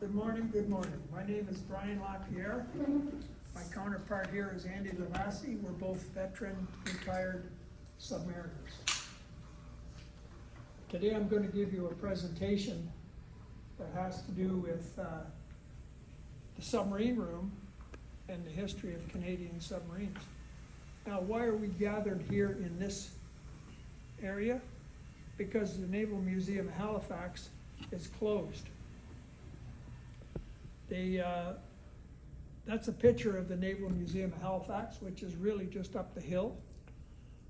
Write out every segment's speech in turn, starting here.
Good morning, good morning. My name is Brian LaPierre. My counterpart here is Andy Lavassi. We're both veteran, retired submariners. Today I'm going to give you a presentation that has to do with the submarine room and the history of Canadian submarines. Now, why are we gathered here in this area? Because the Naval Museum of Halifax is closed. That's a picture of the Naval Museum of Halifax, which is really just up the hill.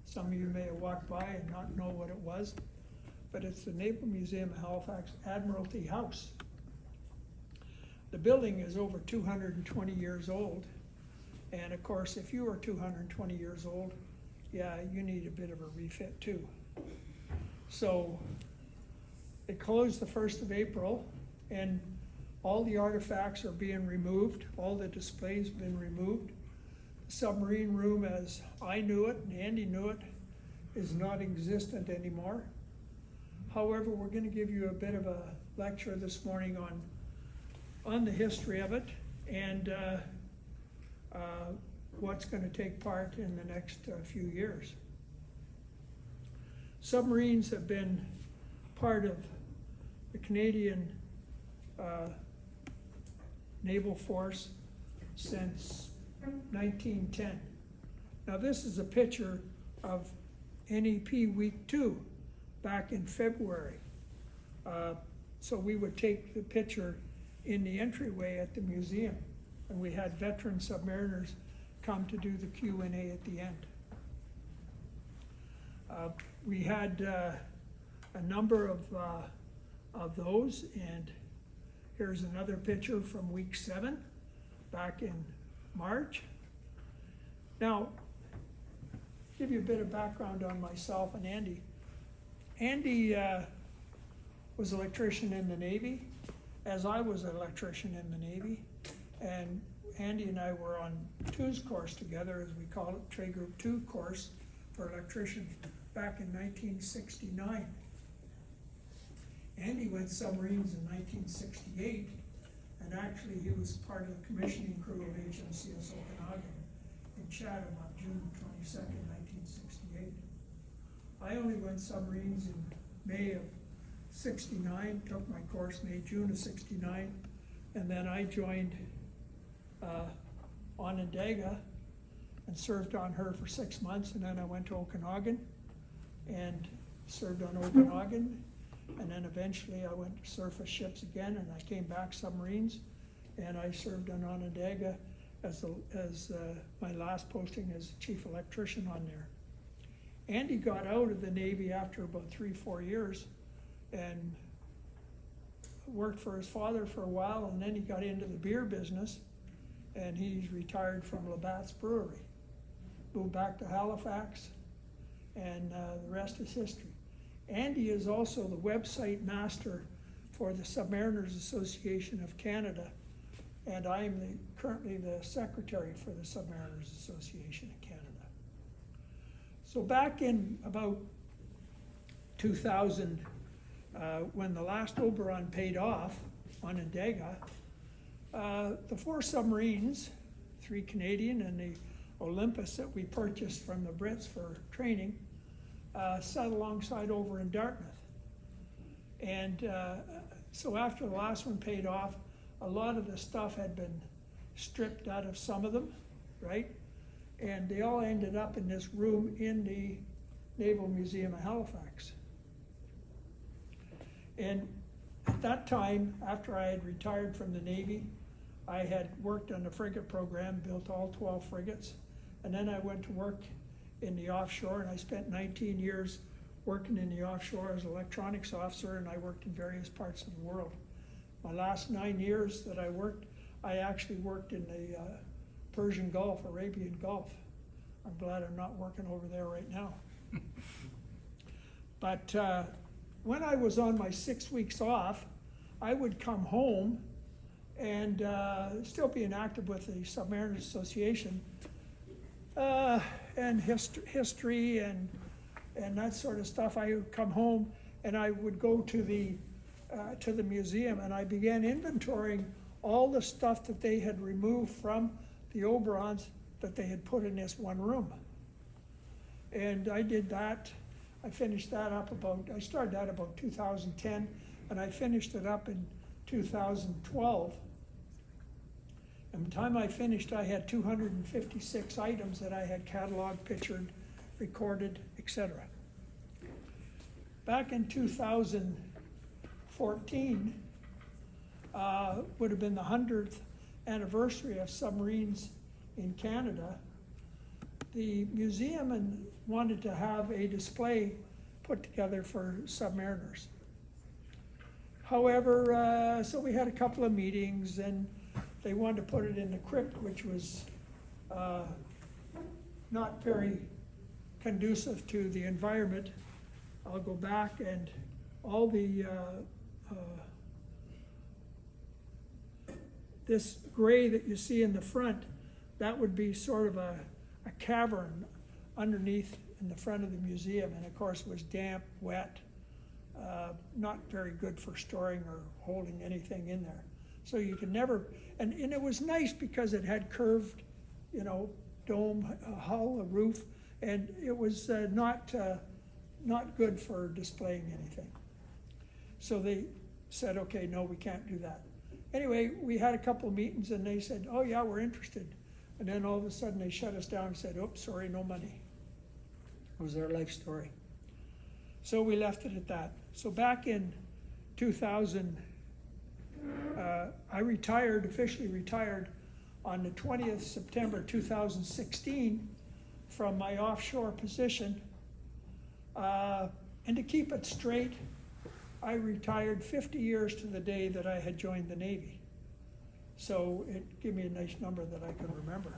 Some of you may have walked by and not know what it was, but it's the Naval Museum of Halifax Admiralty House. The building is over 220 years old, and of course, if you are 220 years old, yeah, you need a bit of a refit too. So it closed the 1st of April, and all the artifacts are being removed. All the displays have been removed. The submarine room, as I knew it and Andy knew it, is not existent anymore. However, we're going to give you a bit of a lecture this morning on the history of it and what's going to take part in the next few years. Submarines have been part of the Canadian Naval Force since 1910. Now this is a picture of NEP Week 2 back in February. So we would take the picture in the entryway at the museum, and we had veteran submariners come to do the Q&A at the end. We had a number of those, and here's another picture from week 7 back in March. Now, give you a bit of background on myself and Andy. Andy was an electrician in the Navy, as I was an electrician in the Navy, and Andy and I were on TWO's course together, as we call it, Trade Group 2 course for electricians back in 1969. Andy went submarines in 1968, and actually he was part of the commissioning crew of HMCS Okanagan in Chatham on June 22nd, 1968. I only went submarines in May of 69, took my course May, June of 69, and then I joined Onondaga and served on her for 6 months, and then I went to Okanagan and served on Okanagan. And then eventually I went to surface ships again, and I came back submarines, and I served on Onondaga as my last posting as chief electrician on there. Andy got out of the Navy after about 3-4 years and worked for his father for a while, and then he got into the beer business, and he's retired from Labatt's Brewery. Moved back to Halifax, and the rest is history. Andy is also the website master for the Submariners Association of Canada, and I am currently the secretary for the Submariners Association of Canada. So back in about 2000, when the last Oberon paid off on Onondaga, the 4 submarines, 3 Canadian and the Olympus that we purchased from the Brits for training, sat alongside over in Dartmouth. And so after the last one paid off, a lot of the stuff had been stripped out of some of them, right? And they all ended up in this room in the Naval Museum of Halifax. And at that time, after I had retired from the Navy, I had worked on the frigate program, built all 12 frigates, and then I went to work in the offshore, and I spent 19 years working in the offshore as an electronics officer, and I worked in various parts of the world. My last 9 years that I worked, I actually worked in the Persian Gulf, Arabian Gulf. I'm glad I'm not working over there right now. But when I was on my 6 weeks off, I would come home and still being active with the Submariners Association, and history and that sort of stuff. I would come home and I would go to the to the museum, and I began inventorying all the stuff that they had removed from the Oberons that they had put in this one room. And I did that. I finished that up I started that about 2010, and I finished it up in 2012. And by the time I finished, I had 256 items that I had cataloged, pictured, recorded, etc. Back in 2014, would have been the 100th anniversary of submarines in Canada. The museum wanted to have a display put together for submariners. However, so we had a couple of meetings, and they wanted to put it in the crypt, which was not very conducive to the environment. I'll go back, and all the this gray that you see in the front, that would be sort of a cavern underneath in the front of the museum, and of course it was damp, wet, not very good for storing or holding anything in there. So you could never, and it was nice because it had curved, dome, a hull, a roof, and it was not good for displaying anything. So they said, okay, no, we can't do that. Anyway, we had a couple of meetings, and they said, oh yeah, we're interested. And then all of a sudden they shut us down and said, oops, sorry, no money. It was their life story. So we left it at that. So back in 2000, I officially retired on the 20th September 2016 from my offshore position. And to keep it straight, I retired 50 years to the day that I had joined the Navy. So it gave me a nice number that I could remember.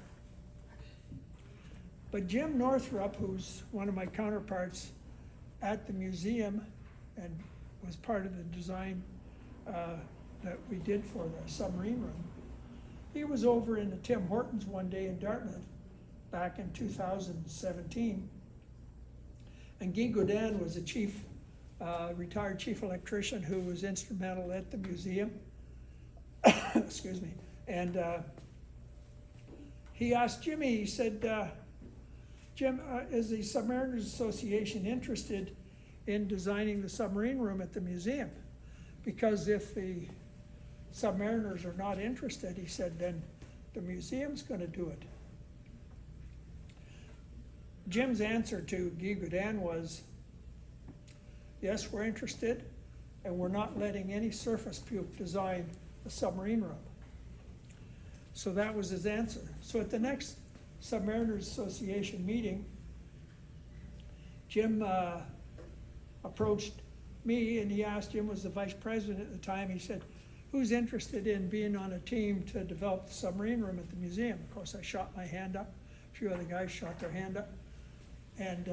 But Jim Northrup, who's one of my counterparts at the museum and was part of the design that we did for the submarine room, he was over in the Tim Hortons one day in Dartmouth back in 2017. And Guy Godin was a retired chief electrician who was instrumental at the museum. Excuse me. And he asked Jimmy, he said, Jim, is the Submariners Association interested in designing the submarine room at the museum? Because if the submariners are not interested, he said, then the museum's going to do it. Jim's answer to Guy Godin was, yes, we're interested, and we're not letting any surface puke design a submarine room. So that was his answer. So at the next Submariners Association meeting, Jim approached me, and he asked, Jim was the vice president at the time, he said, who's interested in being on a team to develop the submarine room at the museum? Of course, I shot my hand up. A few other guys shot their hand up. And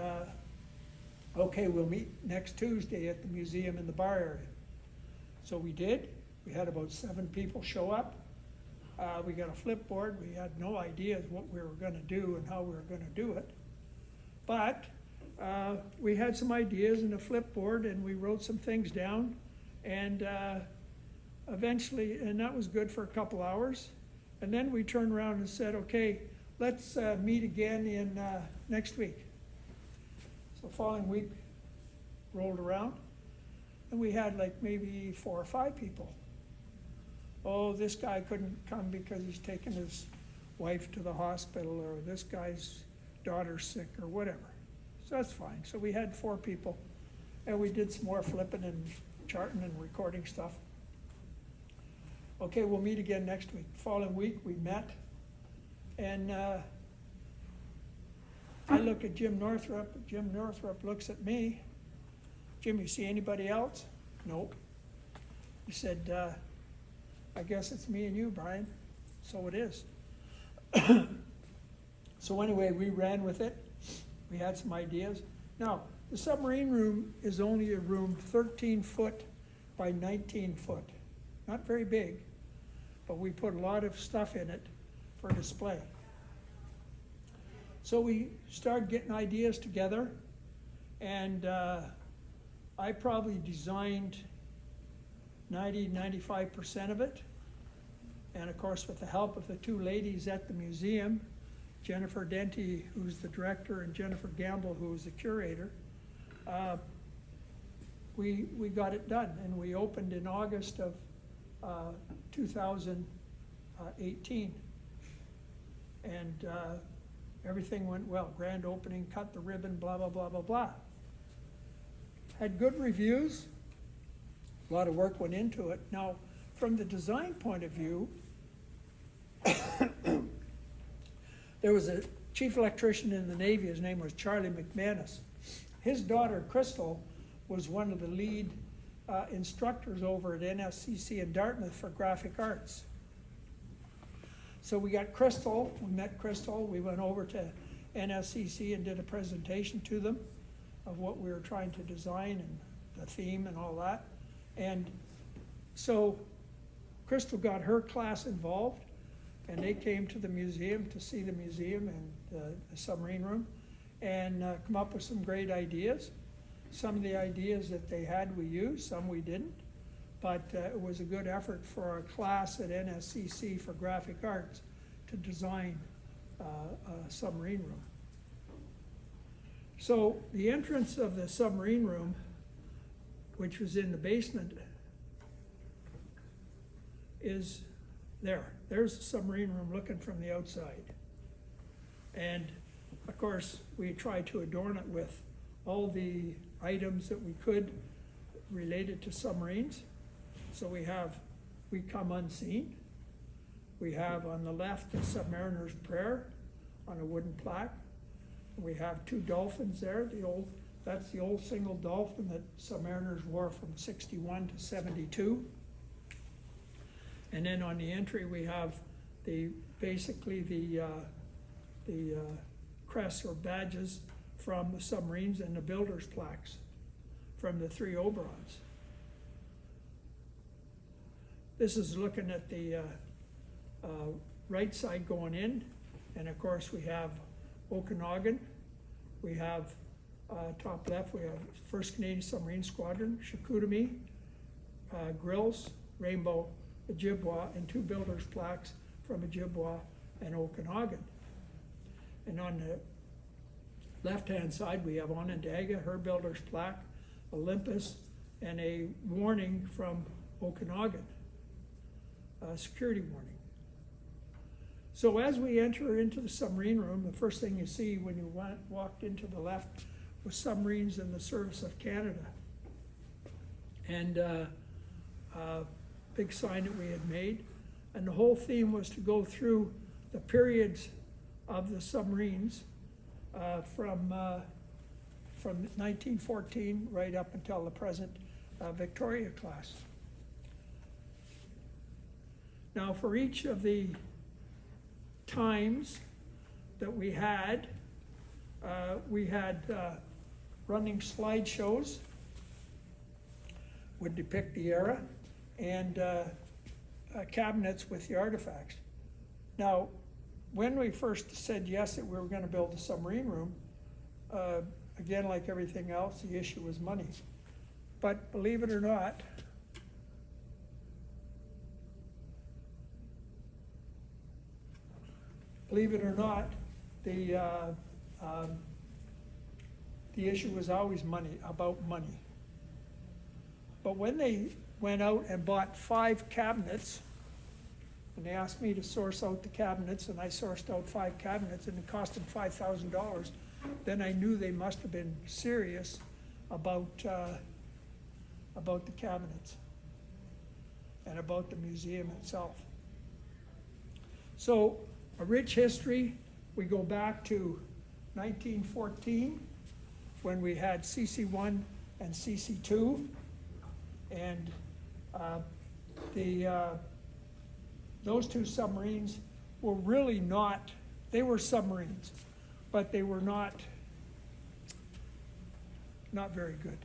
okay, we'll meet next Tuesday at the museum in the bar area. So we did. We had about 7 people show up. We got a flipboard. We had no idea what we were going to do and how we were going to do it. But we had some ideas in the flipboard, and we wrote some things down. And eventually, and that was good for a couple hours. And then we turned around and said, okay, let's meet again in next week. So the following week rolled around, and we had like maybe 4 or 5 people. Oh, this guy couldn't come because he's taken his wife to the hospital, or this guy's daughter's sick, or whatever. So that's fine. So we had 4 people, and we did some more flipping and charting and recording stuff. Okay, we'll meet again next week. The following week we met, and I look at Jim Northrup. Jim Northrup looks at me. Jim, you see anybody else? Nope. He said, I guess it's me and you, Brian. So it is. So anyway, we ran with it. We had some ideas. Now, the submarine room is only a room 13 foot by 19 foot. Not very big, but we put a lot of stuff in it for display. So we started getting ideas together, and I probably designed 95% of it. And of course, with the help of the two ladies at the museum, Jennifer Denty, who's the director, and Jennifer Gamble, who is the curator, we got it done. And we opened in August of 2018. And everything went well. Grand opening, cut the ribbon, blah, blah, blah, blah, blah. Had good reviews. A lot of work went into it. Now, from the design point of view, there was a chief electrician in the Navy. His name was Charlie McManus. His daughter, Crystal, was one of the lead instructors over at NSCC in Dartmouth for graphic arts. So we got Crystal, we met Crystal, we went over to NSCC and did a presentation to them of what we were trying to design and the theme and all that. And so Crystal got her class involved, and they came to the museum to see the museum and the submarine room and come up with some great ideas. Some of the ideas that they had we used, some we didn't, but it was a good effort for our class at NSCC for graphic arts to design a submarine room. So the entrance of the submarine room, which was in the basement, is there. There's the submarine room looking from the outside. And of course, we tried to adorn it with all the items that we could related to submarines. So we come unseen. We have on the left the submariner's prayer on a wooden plaque. We have two dolphins there. That's the old single dolphin that submariners wore from 61 to 72. And then on the entry we have basically the crests or badges from the submarines and the builders' plaques from the three Oberons. This is looking at the right side going in, and of course we have Okanagan. We have top left, we have 1st Canadian Submarine Squadron, Chicoutimi, Grills, Rainbow, Ojibwa, and two builders' plaques from Ojibwa and Okanagan. And on the left-hand side, we have Onondaga, her builder's plaque, Olympus, and a warning from Okanagan, a security warning. So as we enter into the submarine room, the first thing you see when you walked into the left was submarines in the service of Canada. And big sign that we had made. And the whole theme was to go through the periods of the submarines from 1914 right up until the present Victoria class. Now for each of the times that we had running slideshows would depict the era, and cabinets with the artifacts. Now, when we first said yes that we were going to build a submarine room, again, like everything else, the issue was money. But believe it or not, the issue was always money, about money. But when they went out and bought 5 cabinets, and they asked me to source out the cabinets, and I sourced out 5 cabinets, and it cost them $5,000, then I knew they must have been serious about the cabinets and about the museum itself. So a rich history. We go back to 1914 when we had CC1 and CC2, and those two submarines were really not, they were submarines, but they were not very good.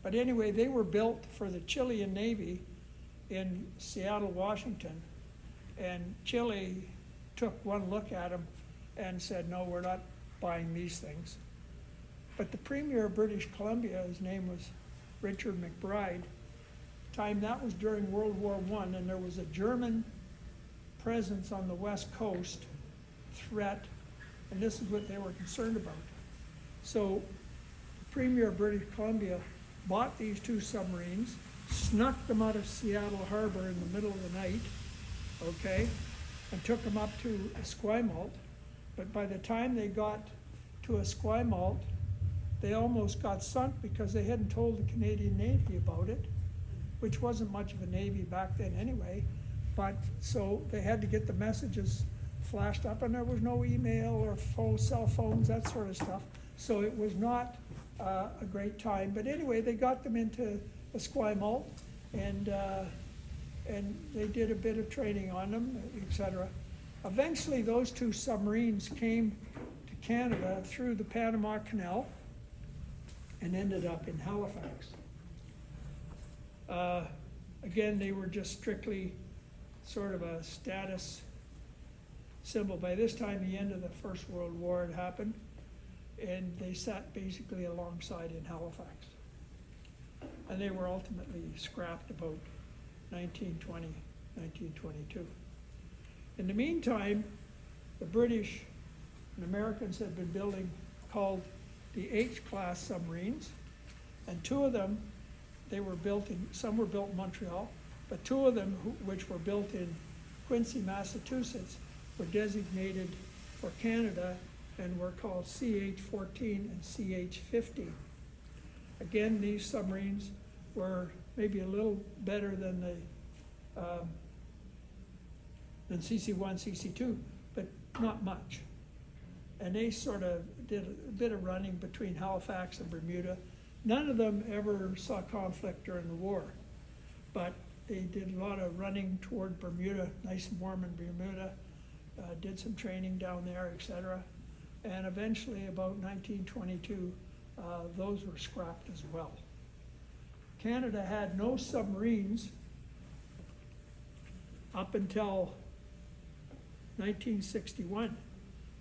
But anyway, they were built for the Chilean Navy in Seattle, Washington, and Chile took one look at them and said, no, we're not buying these things. But the Premier of British Columbia, his name was Richard McBride, time, that was during World War I, and there was a German presence on the west coast, threat, and this is what they were concerned about. So the Premier of British Columbia bought these 2 submarines, snuck them out of Seattle Harbor in the middle of the night, okay, and took them up to Esquimalt. But by the time they got to Esquimalt, they almost got sunk because they hadn't told the Canadian Navy about it, which wasn't much of a Navy back then anyway. But so they had to get the messages flashed up, and there was no email or cell phones, that sort of stuff. So it was not a great time. But anyway, they got them into Esquimalt, and they did a bit of training on them, etc. Eventually, those 2 submarines came to Canada through the Panama Canal and ended up in Halifax. Again, they were just strictly sort of a status symbol. By this time, the end of the First World War had happened, and they sat basically alongside in Halifax. And they were ultimately scrapped about 1920, 1922. In the meantime, the British and Americans had been building called the H-class submarines, and 2 of them, they were built in, some were built in Montreal, but 2 of them, which were built in Quincy, Massachusetts, were designated for Canada and were called CH-14 and CH-15. Again, these submarines were maybe a little better than CC-1, CC-2, but not much. And they sort of did a bit of running between Halifax and Bermuda. None of them ever saw conflict during the war, but they did a lot of running toward Bermuda, nice and warm in Bermuda, did some training down there, etc. And eventually, about 1922, those were scrapped as well. Canada had no submarines up until 1961.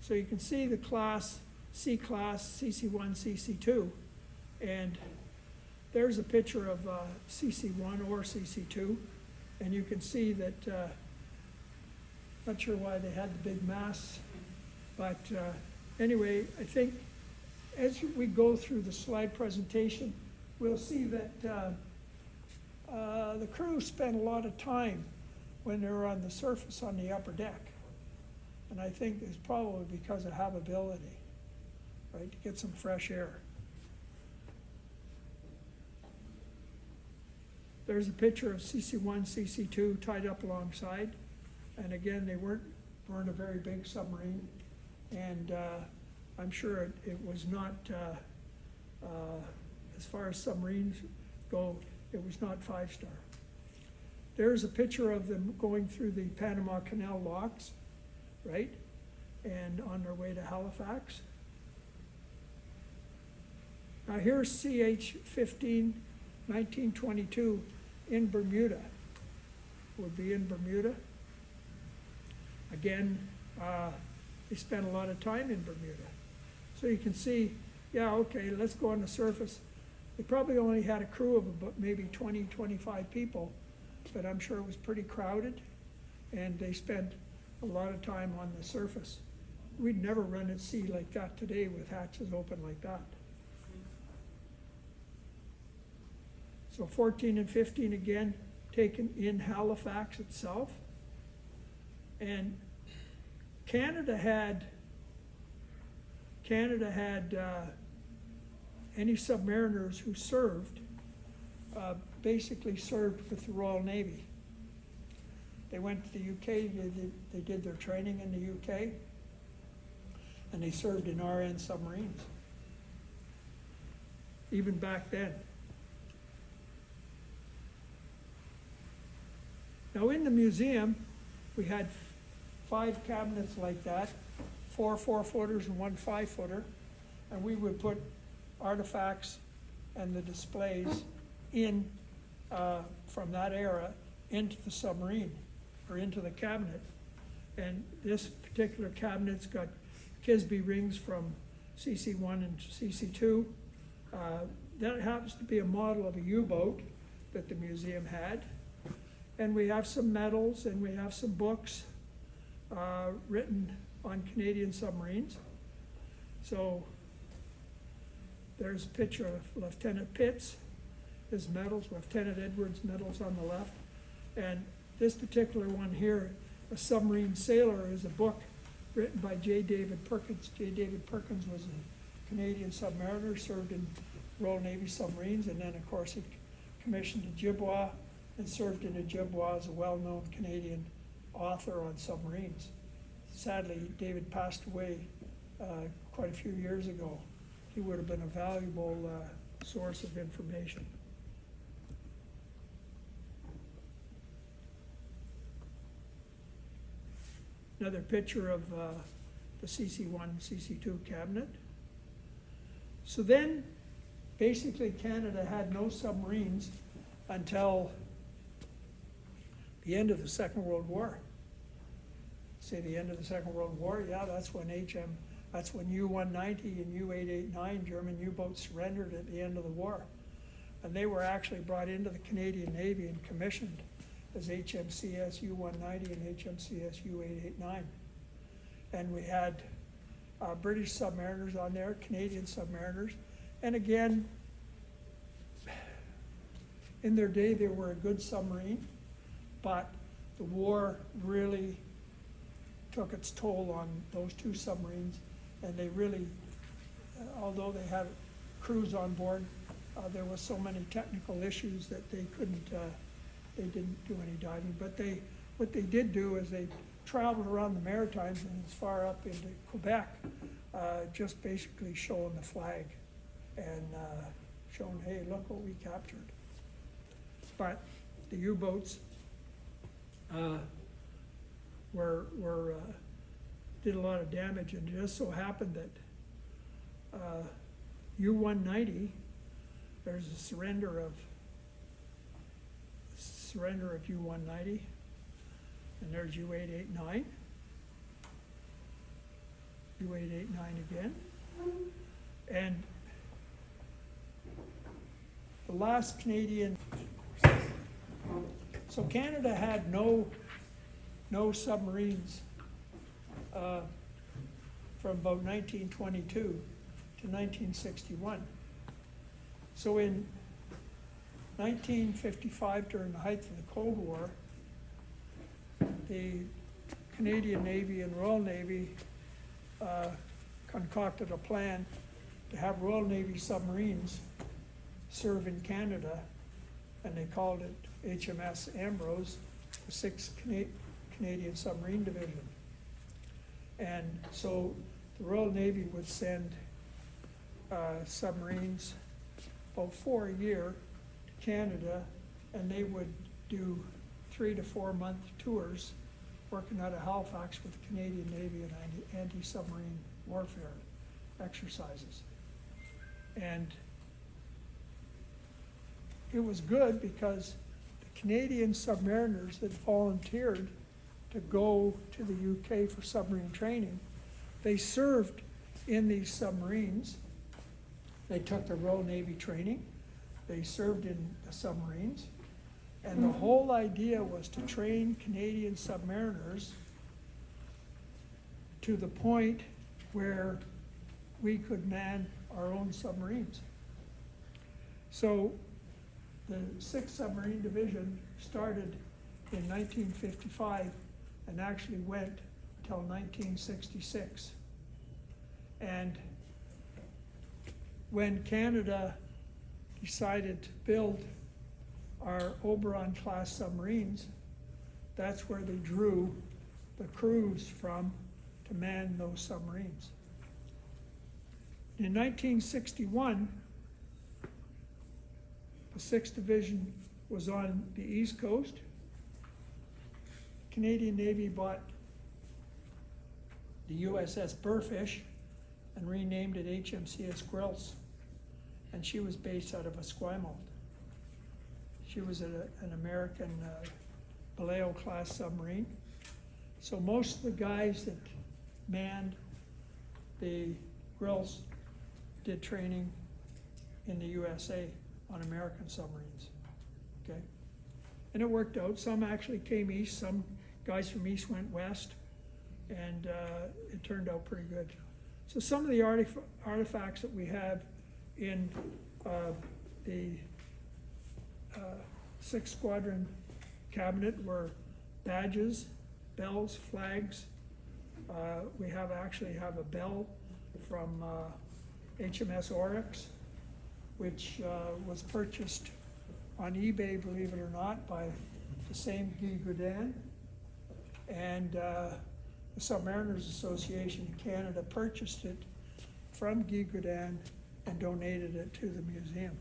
So you can see the class, C-class, CC-1, CC-2, and there's a picture of CC-1 or CC-2, and you can see that, not sure why they had the big masts, but anyway, I think as we go through the slide presentation, we'll see that the crew spent a lot of time when they were on the surface on the upper deck. And I think it's probably because of habitability, right, to get some fresh air. There's a picture of CC-1, CC-2 tied up alongside. And again, they weren't a very big submarine. And I'm sure it was not, as far as submarines go, it was not 5-star. There's a picture of them going through the Panama Canal locks, right? And on their way to Halifax. Now here's CH-15, 1922 in Bermuda. Would be in Bermuda. Again, they spent a lot of time in Bermuda. So you can see, yeah, okay, let's go on the surface. They probably only had a crew of about maybe 20, 25 people, but I'm sure it was pretty crowded, and they spent a lot of time on the surface. We'd never run at sea like that today with hatches open like that. So 14 and 15 again, taken in Halifax itself. And Canada had any submariners who served, basically served with the Royal Navy. They went to the UK, they did their training in the UK, and they served in RN submarines, even back then. Now in the museum, we had 5 cabinets like that, 4 4-footers and 1 5-footer, and we would put artifacts and the displays in, from that era into the submarine, or into the cabinet. And this particular cabinet's got Kisby rings from CC-1 and CC-2. That happens to be a model of a U-boat, that the museum had. And we have some medals and we have some books written on Canadian submarines. So there's a picture of Lieutenant Pitts, his medals, Lieutenant Edwards' medals on the left. And this particular one here, A Submarine Sailor, is a book written by J. David Perkins. J. David Perkins was a Canadian submariner, served in Royal Navy submarines, and then of course he commissioned Ojibwa and served in Ojibwa as a well-known Canadian author on submarines. Sadly, David passed away quite a few years ago. He would have been a valuable source of information. Another picture of the CC-1, CC-2 cabinet. So then, basically Canada had no submarines until the end of the Second World War. Say the end of the Second World War, yeah, that's when U-190 and U-889 German U-boats surrendered at the end of the war. And they were actually brought into the Canadian Navy and commissioned as HMCS U-190 and HMCS U-889. And we had British submariners on there, Canadian submariners. And again, in their day, they were a good submarine, but the war really took its toll on those two submarines, and they really, although they had crews on board, there was so many technical issues that they couldn't, they didn't do any diving. But what they did do is they traveled around the Maritimes and as far up into Quebec, just basically showing the flag and showing, hey, look what we captured. But the U-boats did a lot of damage, and it just so happened that U-190, there's a surrender of U-190, and there's U-889, U-889 again, and the last Canadian. So Canada had no submarines from about 1922 to 1961. So in 1955, during the height of the Cold War, the Canadian Navy and Royal Navy concocted a plan to have Royal Navy submarines serve in Canada, and they called it HMS Ambrose, the 6th Canadian Submarine Division. And so the Royal Navy would send submarines about 4 a year to Canada, and they would do 3 to 4 month tours working out of Halifax with the Canadian Navy and anti-submarine warfare exercises. And it was good because the Canadian submariners that volunteered to go to the UK for submarine training, they served in these submarines. They took the Royal Navy training, they served in the submarines, and the whole idea was to train Canadian submariners to the point where we could man our own submarines. So the 6th Submarine Division started in 1955 and actually went until 1966. And when Canada decided to build our Oberon-class submarines, that's where they drew the crews from to man those submarines. In 1961, the 6th Division was on the East Coast. Canadian Navy bought the USS Burfish and renamed it HMCS Grilse, and she was based out of Esquimalt. She was an American Vallejo-class submarine. So most of the guys that manned the Grilse did training in the USA on American submarines. okay? And it worked out. Some actually came east, some guys from east went west, and it turned out pretty good. So some of the artifacts that we have in the 6th Squadron cabinet were badges, bells, flags. We actually have a bell from HMS Oryx, which was purchased on eBay, believe it or not, by the same Guy Godin. And the Submariners Association in Canada purchased it from Guy Godin and donated it to the museum.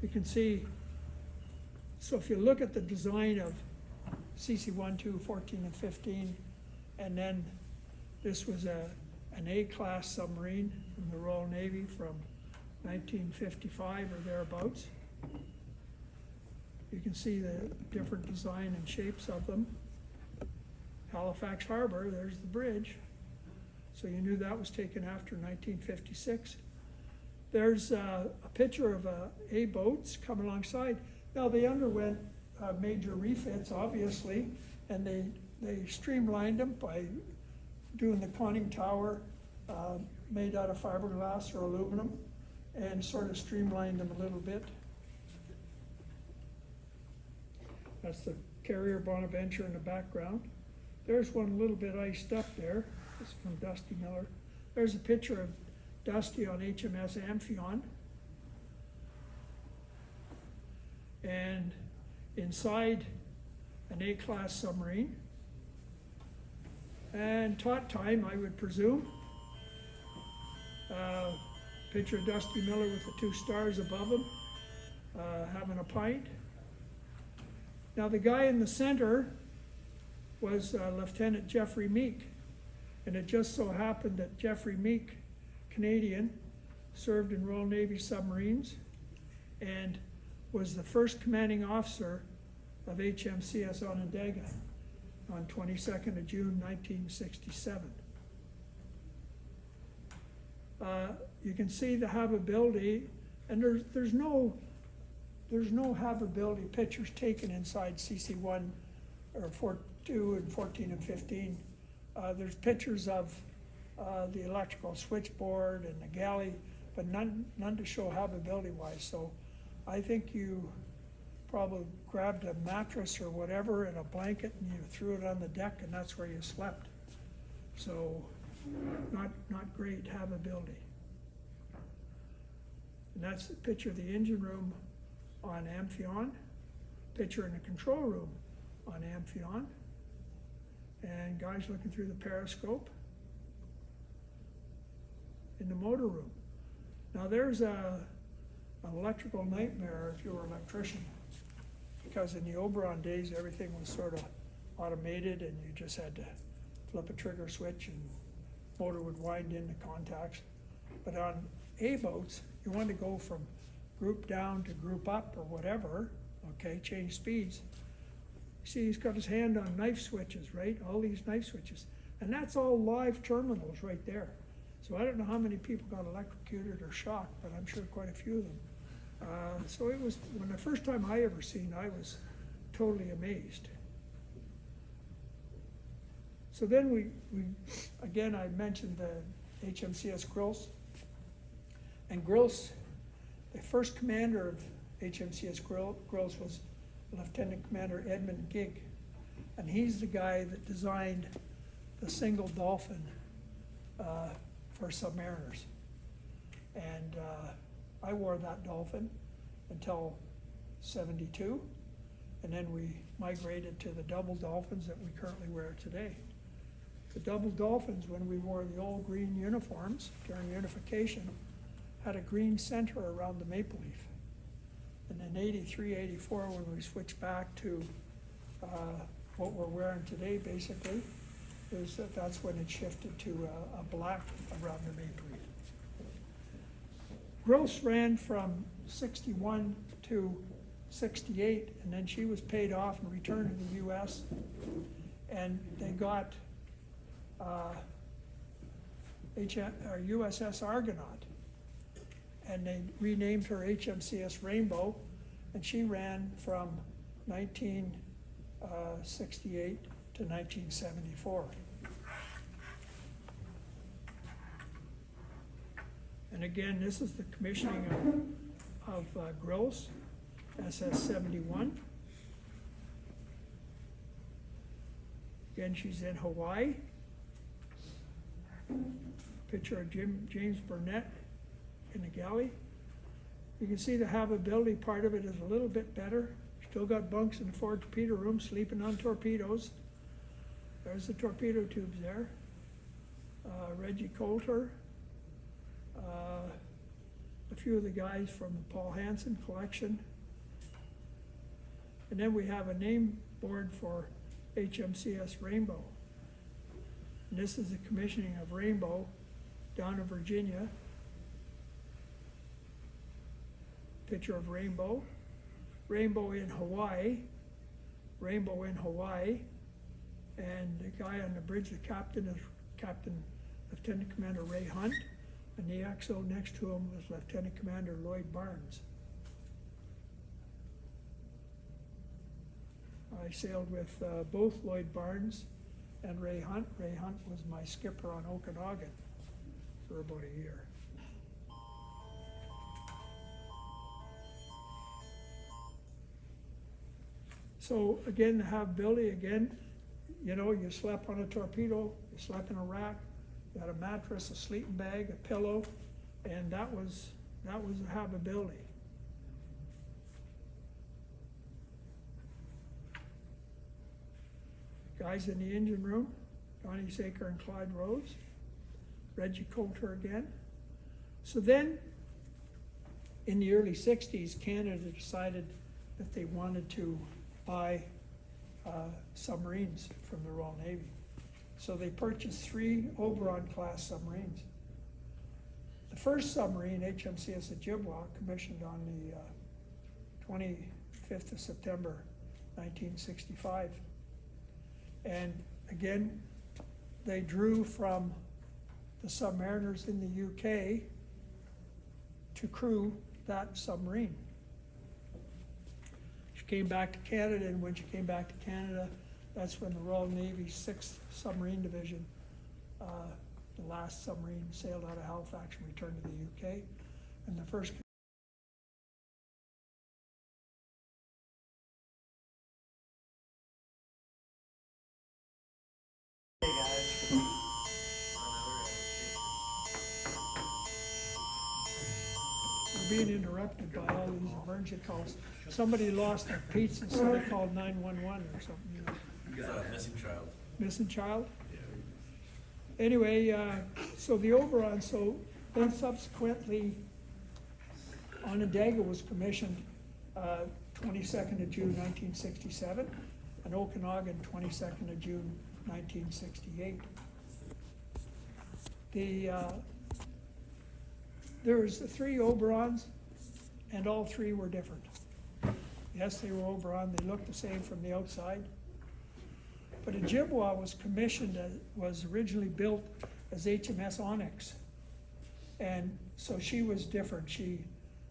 You can see, so if you look at the design of CC-1, 2, 14, and 15, and then this was an A-class submarine from the Royal Navy from 1955 or thereabouts. You can see the different design and shapes of them. Halifax Harbor, there's the bridge. So you knew that was taken after 1956. There's a picture of A-boats coming alongside. Now they underwent major refits, obviously, and they streamlined them by doing the conning tower made out of fiberglass or aluminum, and sort of streamlined them a little bit. That's the carrier Bonaventure in the background. There's one a little bit iced up there. It's from Dusty Miller. There's a picture of Dusty on HMS Amphion. And inside an A-class submarine. And taut time, I would presume. Picture of Dusty Miller with the 2 stars above him, having a pint. Now the guy in the center was Lieutenant Jeffrey Meek. And it just so happened that Jeffrey Meek, Canadian, served in Royal Navy submarines and was the first commanding officer of HMCS Onondaga on 22nd of June, 1967. You can see the habitability, and there's no habitability pictures taken inside CC1 or 2 and 14 and 15. There's pictures of the electrical switchboard and the galley, but none to show habitability-wise. So I think you probably grabbed a mattress or whatever and a blanket and you threw it on the deck, and that's where you slept. So not great habitability. And that's the picture of the engine room on Amphion, picture in the control room on Amphion, and guys looking through the periscope in the motor room. Now there's an electrical nightmare if you were an electrician, because in the Oberon days everything was sort of automated and you just had to flip a trigger switch and motor would wind into contacts. But on A-boats, you want to go from group down to group up or whatever, okay, change speeds. See, he's got his hand on knife switches, right? All these knife switches. And that's all live terminals right there. So I don't know how many people got electrocuted or shocked, but I'm sure quite a few of them. So it was, when the first time I ever seen, I was totally amazed. So then we again, I mentioned the HMCS Grilse. And Grilse, the first commander of HMCS Grilse was Lieutenant Commander Edmund Gig. And he's the guy that designed the single dolphin for submariners. And I wore that dolphin until '72. And then we migrated to the double dolphins that we currently wear today. The double dolphins, when we wore the old green uniforms during unification, had a green center around the maple leaf. And in '83, '84, when we switched back to what we're wearing today, basically, that's when it shifted to a black around the maple leaf. Gross ran from '61 to '68, and then she was paid off and returned to the U.S. And they got USS Argonaut. And they renamed her HMCS Rainbow, and she ran from 1968 to 1974. And again, this is the commissioning of Gross, SS-71. Again, she's in Hawaii. Picture of James Burnett in the galley. You can see the habitability part of it is a little bit better. Still got bunks in the forward torpedo room, sleeping on torpedoes. There's the torpedo tubes there. Reggie Coulter. A few of the guys from the Paul Hansen collection. And then we have a name board for HMCS Rainbow. And this is the commissioning of Rainbow down in Virginia. Picture of Rainbow. Rainbow in Hawaii. Rainbow in Hawaii. And the guy on the bridge, the captain, is Captain Lieutenant Commander Ray Hunt. And the XO next to him was Lieutenant Commander Lloyd Barnes. I sailed with both Lloyd Barnes and Ray Hunt. Ray Hunt was my skipper on Okanagan for about a year. So again, the habitability, again, you know, you slept on a torpedo, you slept in a rack, you had a mattress, a sleeping bag, a pillow, and that was the habitability. Guys in the engine room, Donnie Saker and Clyde Rose, Reggie Coulter again. So then, in the early 60s, Canada decided that they wanted to buy submarines from the Royal Navy. So they purchased 3 Oberon-class submarines. The first submarine, HMCS Ojibwa, commissioned on the 25th of September, 1965. And again, they drew from the submariners in the UK to crew that submarine. She came back to Canada, and when she came back to Canada, that's when the Royal Navy's 6th Submarine Division, the last submarine, sailed out of Halifax and returned to the UK. And the first being interrupted by all these emergency calls. Somebody lost their pizza, so they called 911 or something, you know. Missing child. Missing child? Yeah. Anyway, so the Oberon, so then subsequently, Onondaga was commissioned 22nd of June 1967, and Okanagan 22nd of June 1968. There was 3 Oberons, and all 3 were different. Yes, they were Oberon, they looked the same from the outside. But Ojibwa was commissioned, was originally built as HMS Onyx. And so she was different.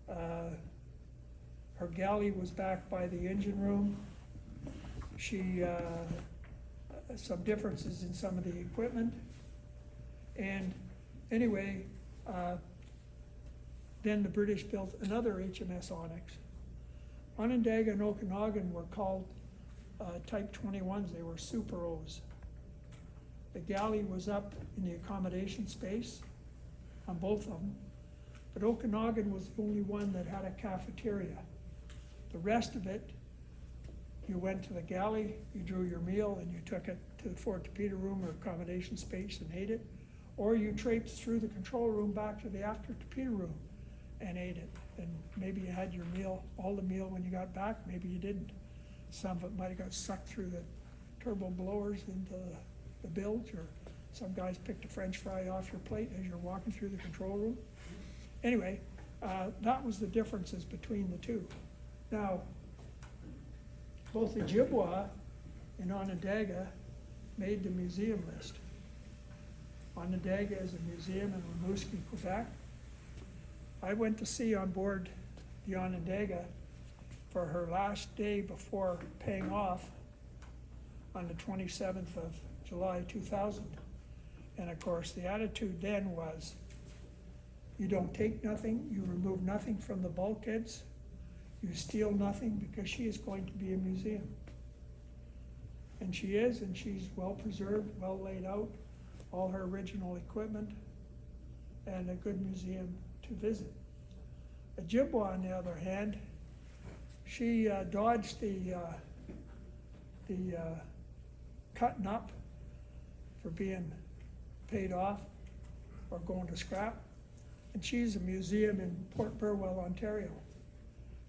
Her galley was back by the engine room. Some differences in some of the equipment. And anyway, then the British built another HMS Onyx. Onondaga and Okanagan were called Type 21s, they were Super O's. The galley was up in the accommodation space on both of them, but Okanagan was the only one that had a cafeteria. The rest of it, you went to the galley, you drew your meal, and you took it to the forward torpedo room or accommodation space and ate it, or you traipsed through the control room back to the after torpedo room and ate it. And maybe you had your meal, all the meal when you got back, maybe you didn't. Some of it might have got sucked through the turbo blowers into the bilge, or some guys picked a French fry off your plate as you're walking through the control room. Anyway, that was the differences between the 2. Now, both Ojibwa and Onondaga made the museum list. Onondaga is a museum in Rimouski, Quebec. I went to sea on board the Onondaga for her last day before paying off on the 27th of July 2000. And of course, the attitude then was, you don't take nothing, you remove nothing from the bulkheads, you steal nothing, because she is going to be a museum. And she is, and she's well preserved, well laid out, all her original equipment, and a good museum to visit. Ojibwa, on the other hand, she dodged the cutting up for being paid off or going to scrap. And she's a museum in Port Burwell, Ontario.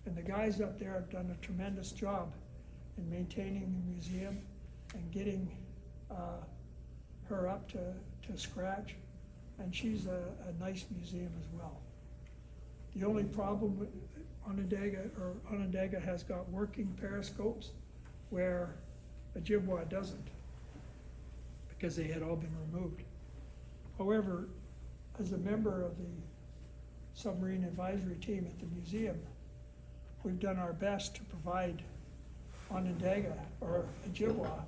And the guys up there have done a tremendous job in maintaining the museum and getting her up to scratch. And she's a nice museum as well. The only problem with Onondaga has got working periscopes where Ojibwa doesn't, because they had all been removed. However, as a member of the submarine advisory team at the museum, we've done our best to provide Onondaga or Ojibwa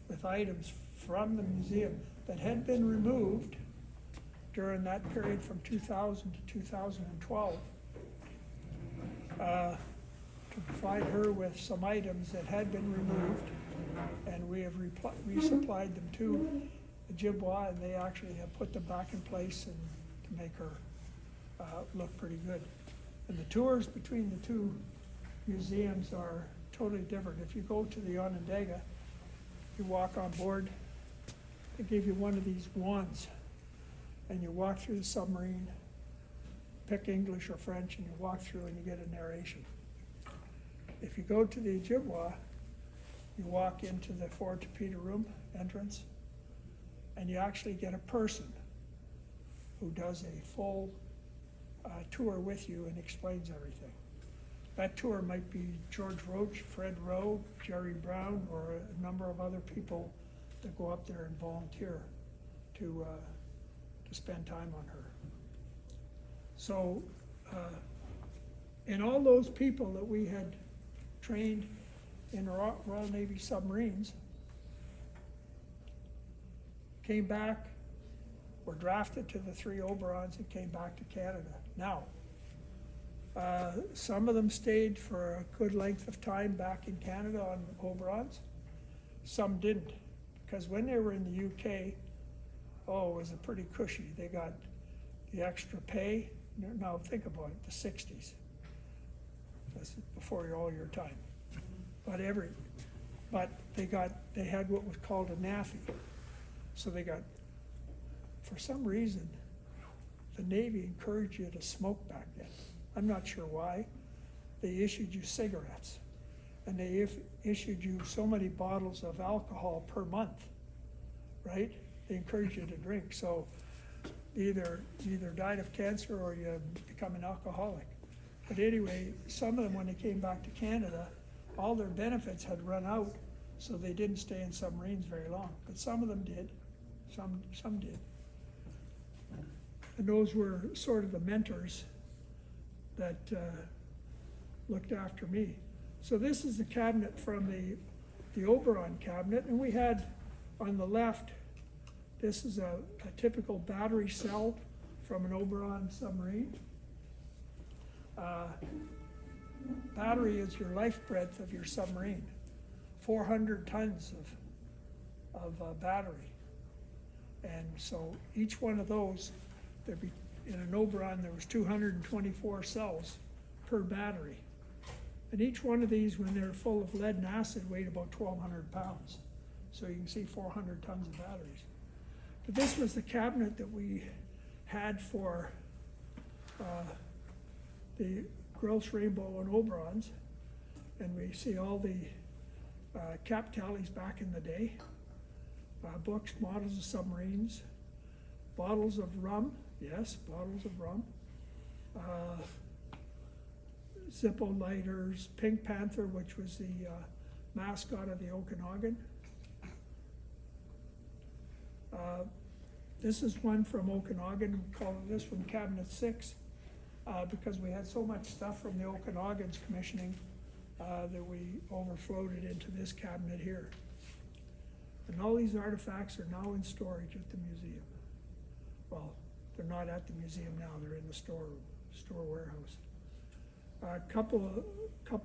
with items from the museum that had been removed during that period from 2000 to 2012, to provide her with some items that had been removed, and we have resupplied them to Ojibwa, and they actually have put them back in place and to make her look pretty good. And the tours between the two museums are totally different. If you go to the Onondaga, you walk on board, they give you one of these wands, and you walk through the submarine, pick English or French, and you walk through and you get a narration. If you go to the Ojibwa, you walk into the forward torpedo room entrance, and you actually get a person who does a full tour with you and explains everything. That tour might be George Roach, Fred Rowe, Jerry Brown, or a number of other people that go up there and volunteer to spend time on her. So, and all those people that we had trained in the Royal Navy submarines came back, were drafted to the 3 Oberons and came back to Canada. Now, some of them stayed for a good length of time back in Canada on Oberons. Some didn't, because when they were in the UK, it was a pretty cushy. They got the extra pay. Now think about it, the 60s. That's before all your time. But they had what was called a NAFI. So they got, for some reason, the Navy encouraged you to smoke back then. I'm not sure why. They issued you cigarettes, and they issued you so many bottles of alcohol per month, right? They encouraged you to drink. So you either died of cancer or you become an alcoholic. But anyway, some of them, when they came back to Canada, all their benefits had run out, so they didn't stay in submarines very long. But some of them did. Some did. And those were sort of the mentors that looked after me. So this is the cabinet from the Oberon cabinet, and we had on the left, this is a typical battery cell from an Oberon submarine. Battery is your life breath of your submarine. 400 tons of battery. And so each one of those, there'd be, in an Oberon, there was 224 cells per battery. And each one of these, when they're full of lead and acid, weighed about 1,200 pounds. So you can see 400 tons of batteries. But this was the cabinet that we had for the Gross Rainbow and Oberons. And we see all the cap tallies back in the day. Books, models of submarines, bottles of rum, yes, bottles of rum, Zippo lighters, Pink Panther, which was the mascot of the Okanagan. This is one from Okanagan, we call this one Cabinet 6, because we had so much stuff from the Okanagan's commissioning that we overflowed it into this cabinet here. And all these artifacts are now in storage at the museum. Well, they're not at the museum now, they're in the store warehouse. A couple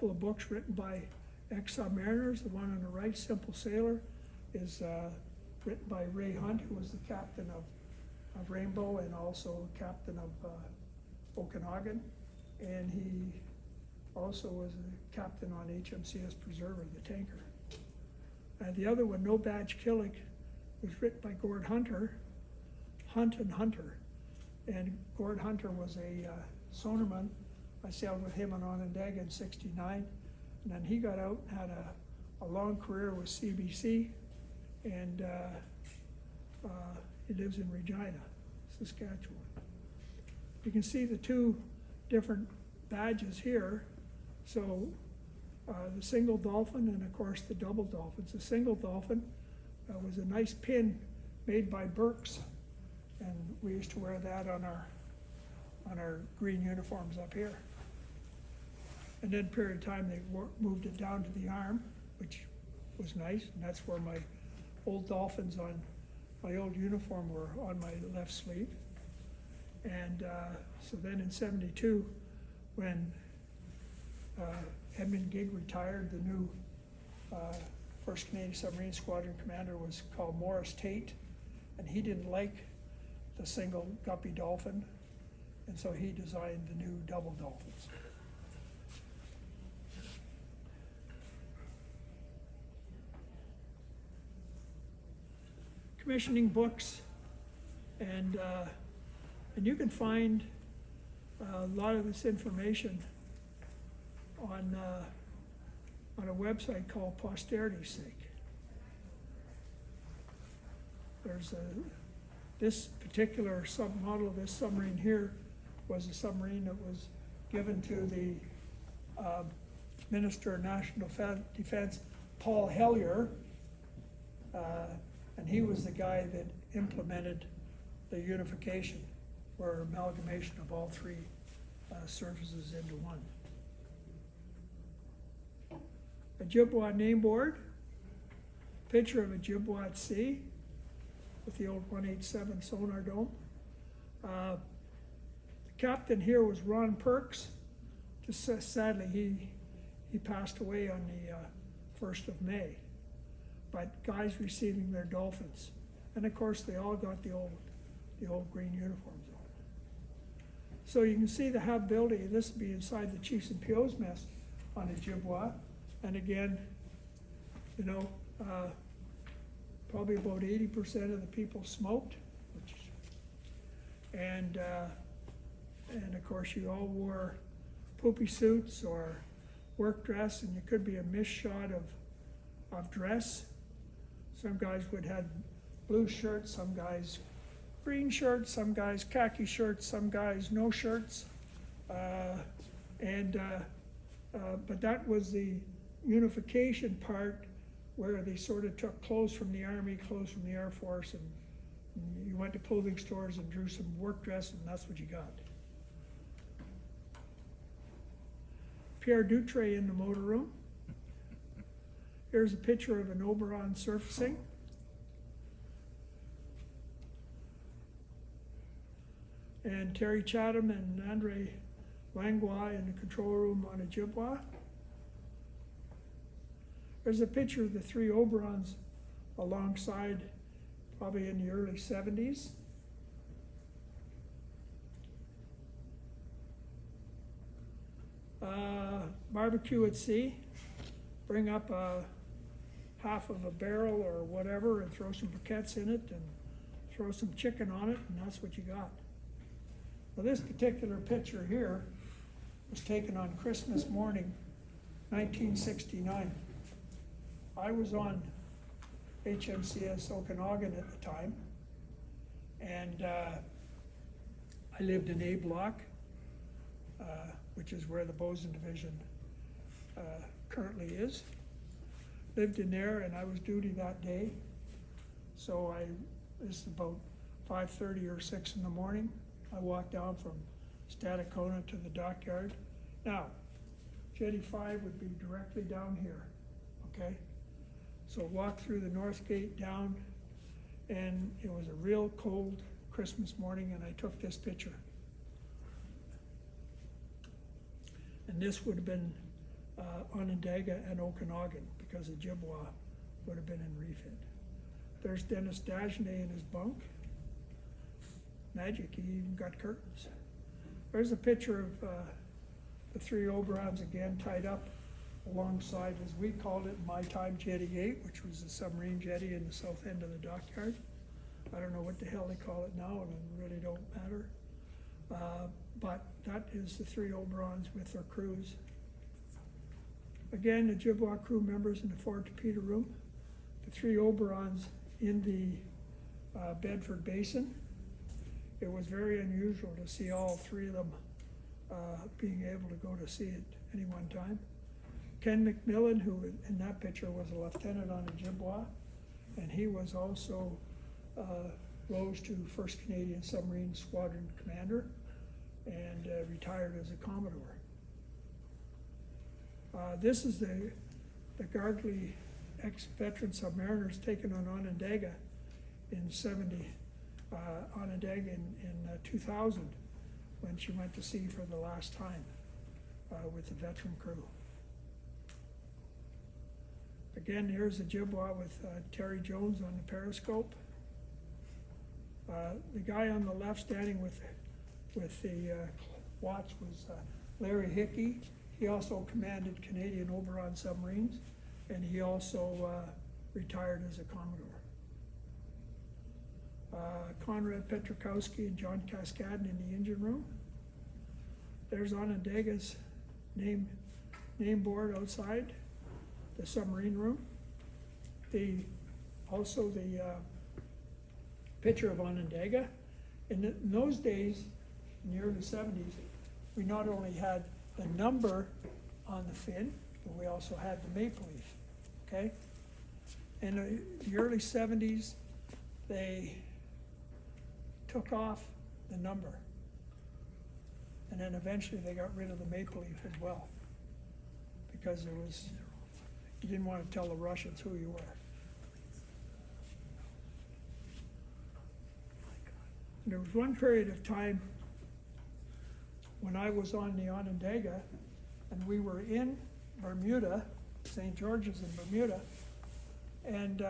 of books written by ex-submariners. The one on the right, Simple Sailor, is written by Ray Hunt, who was the captain of Rainbow and also captain of Okanagan. And he also was a captain on HMCS Preserver, the tanker. The other one, No Badge Killick, was written by Gord Hunter, Hunt and Hunter. And Gord Hunter was a sonarman. I sailed with him on Onondaga in '69, and then he got out and had a long career with CBC, and he lives in Regina, Saskatchewan. You can see the two different badges here. So the single dolphin and of course the double dolphins. The single dolphin was a nice pin made by Burke's, and we used to wear that on our green uniforms up here. And then period of time they moved it down to the arm, which was nice, and that's where my old dolphins on my old uniform were, on my left sleeve. And so then in '72, when Edmund Gigg retired, the new 1st Canadian Submarine Squadron commander was called Morris Tate, and he didn't like the single guppy dolphin, and so he designed the new double dolphins. Commissioning books, and you can find a lot of this information on a website called Posterity's Sake. There's this particular submodel of this submarine here was a submarine that was given to the Minister of National Defense, Paul Hellyer, and he was the guy that implemented the unification, or amalgamation of all three services into one. A Jibwa name board, picture of a Jibwa at sea with the old 187 sonar dome. The captain here was Ron Perks. Just sadly, he passed away on the 1st of May. But guys receiving their dolphins, and of course they all got the old green uniforms on. So you can see the habitability. This would be inside the Chiefs and PO's mess on a Jibwa. And again, you know, probably about 80% of the people smoked, and of course you all wore poopy suits or work dress, and you could be a missed shot of dress. Some guys would have blue shirts, some guys green shirts, some guys khaki shirts, some guys no shirts, but that was the unification part, where they sort of took clothes from the Army, clothes from the Air Force, and you went to clothing stores and drew some work dress, and that's what you got. Pierre Dutre in the motor room. Here's a picture of an Oberon surfacing. And Terry Chatham and Andre Langlois in the control room on a Jibwa. There's a picture of the three Oberons alongside, probably in the early '70s. Barbecue at sea. Bring up half of a barrel or whatever and throw some briquettes in it and throw some chicken on it, and that's what you got. Now this particular picture here was taken on Christmas morning, 1969. I was on HMCS Okanagan at the time, and I lived in A Block, which is where the Bosun Division currently is. Lived in there, and I was duty that day. So this is about 5:30 or 6 in the morning. I walked down from Stadacona to the dockyard. Now, Jetty 5 would be directly down here, okay? So walk through the north gate down, and it was a real cold Christmas morning, and I took this picture. And this would have been Onondaga and Okanagan, because the Jibwa would have been in refit. There's Dennis Dagenet in his bunk. Magic, he even got curtains. There's a picture of the three Oberons again tied up alongside, as we called it in my time, Jetty 8, which was the submarine jetty in the south end of the dockyard. I don't know what the hell they call it now, and it really don't matter. But that is the three Oberons with their crews. Again, the Jibwa crew members in the forward torpedo room. The three Oberons in the Bedford Basin. It was very unusual to see all three of them being able to go to sea at any one time. Ken McMillan, who in that picture was a lieutenant on the Jibwa, and he was also rose to 1st Canadian Submarine Squadron Commander and retired as a Commodore. This is the Gargley ex-veteran submariners taken on Onondaga in 2000, when she went to sea for the last time with the veteran crew. Again, here's the Jibwa with Terry Jones on the periscope. The guy on the left standing with the watch was Larry Hickey. He also commanded Canadian Oberon submarines, and he also retired as a Commodore. Conrad Petrokowski and John Cascadden in the engine room. There's Onondaga's name board outside the submarine room. Also the picture of Onondaga. In those days, in the early 70s, we not only had the number on the fin, but we also had the maple leaf, okay? In the early 70s, they took off the number. And then eventually they got rid of the maple leaf as well, because you didn't want to tell the Russians who you were. And there was one period of time when I was on the Onondaga, and we were in Bermuda, St. George's in Bermuda, and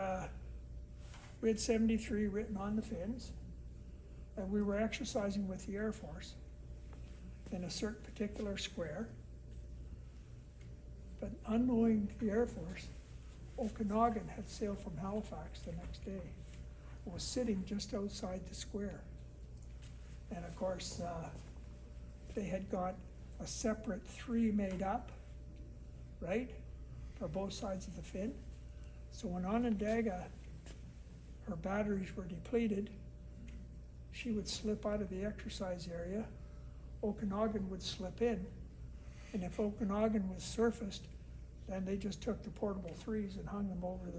we had 73 written on the fins, and we were exercising with the Air Force in a certain particular square. But unknowing to the Air Force, Okanagan had sailed from Halifax the next day. It was sitting just outside the square. And of course, they had got a separate 3 made up, right, for both sides of the fin. So when Onondaga, her batteries were depleted, she would slip out of the exercise area, Okanagan would slip in, and if Okanagan was surfaced, then they just took the portable 3s and hung them over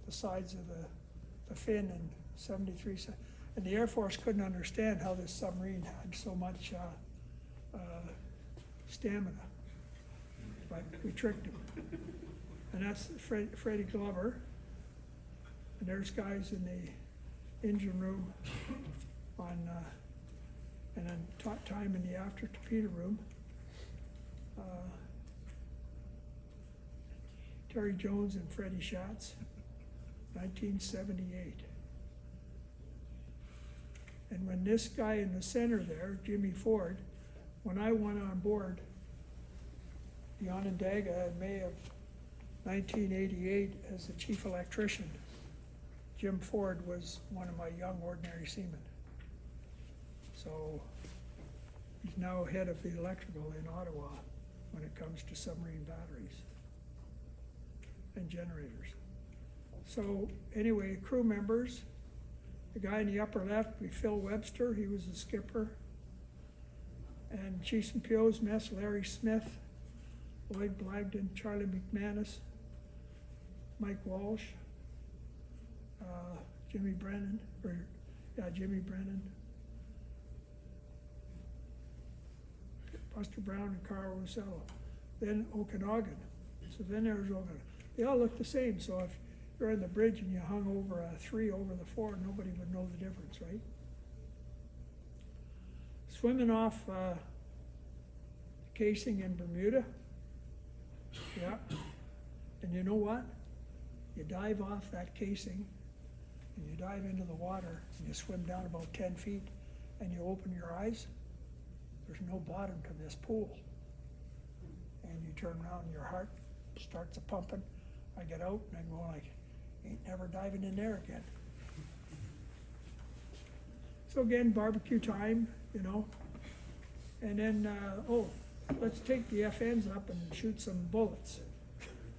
the sides of the fin in 73. And the Air Force couldn't understand how this submarine had so much stamina, but we tricked him. And that's Freddie Glover. And there's guys in the engine room and then time in the after torpedo room. Terry Jones and Freddie Schatz, 1978. And when this guy in the center there, Jimmy Ford, when I went on board the Onondaga in May of 1988 as the chief electrician, Jim Ford was one of my young ordinary seamen. So he's now head of the electrical in Ottawa when it comes to submarine batteries and generators. So anyway, crew members, the guy in the upper left would be Phil Webster, he was the skipper. And Chiefs and PO's mess, Larry Smith, Lloyd Blagden, Charlie McManus, Mike Walsh, Jimmy Brennan, or Yeah, Jimmy Brennan. Buster Brown and Carl Rosello. Then Okanagan. So then there's Okanagan. They all look the same, so if you're on the bridge and you hung over a 3 over the 4, nobody would know the difference, right? Swimming off casing in Bermuda. Yeah. And you know what? You dive off that casing and you dive into the water and you swim down about 10 feet and you open your eyes. There's no bottom to this pool. And you turn around and your heart starts a-pumping. I get out and I go like, ain't never diving in there again. So again, barbecue time, you know. And then, let's take the FNs up and shoot some bullets.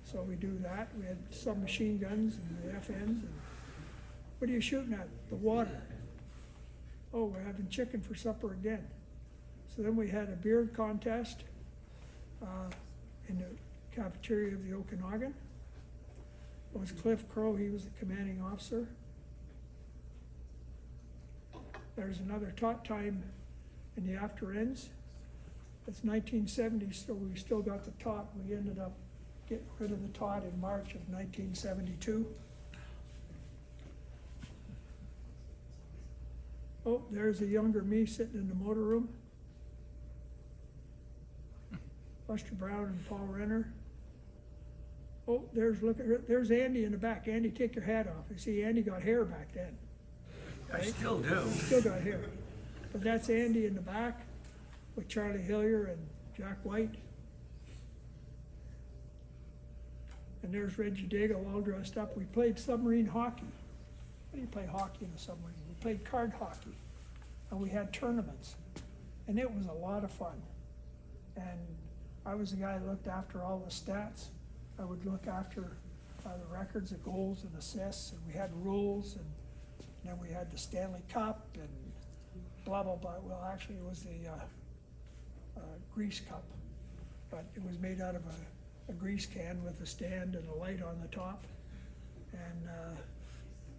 So we do that. We had submachine guns and the FNs. And what are you shooting at? The water. Oh, we're having chicken for supper again. So then we had a beer contest in the cafeteria of the Okanagan. It was Cliff Crow, he was the commanding officer. There's another tot time in the after ends. It's 1970, so we still got the tot. We ended up getting rid of the tot in March of 1972. Oh, there's a younger me sitting in the motor room. Buster Brown and Paul Renner. Oh, there's Andy in the back. Andy, take your hat off. You see, Andy got hair back then. I still do. Still got hair. But that's Andy in the back with Charlie Hillier and Jack White. And there's Reggie Daigle all dressed up. We played submarine hockey. How do you play hockey in a submarine? We played card hockey. And we had tournaments. And it was a lot of fun. And I was the guy that looked after all the stats. I would look after the records of goals and assists, and we had rules, and then we had the Stanley Cup and blah, blah, blah. Well, actually, it was the grease cup, but it was made out of a grease can with a stand and a light on the top. And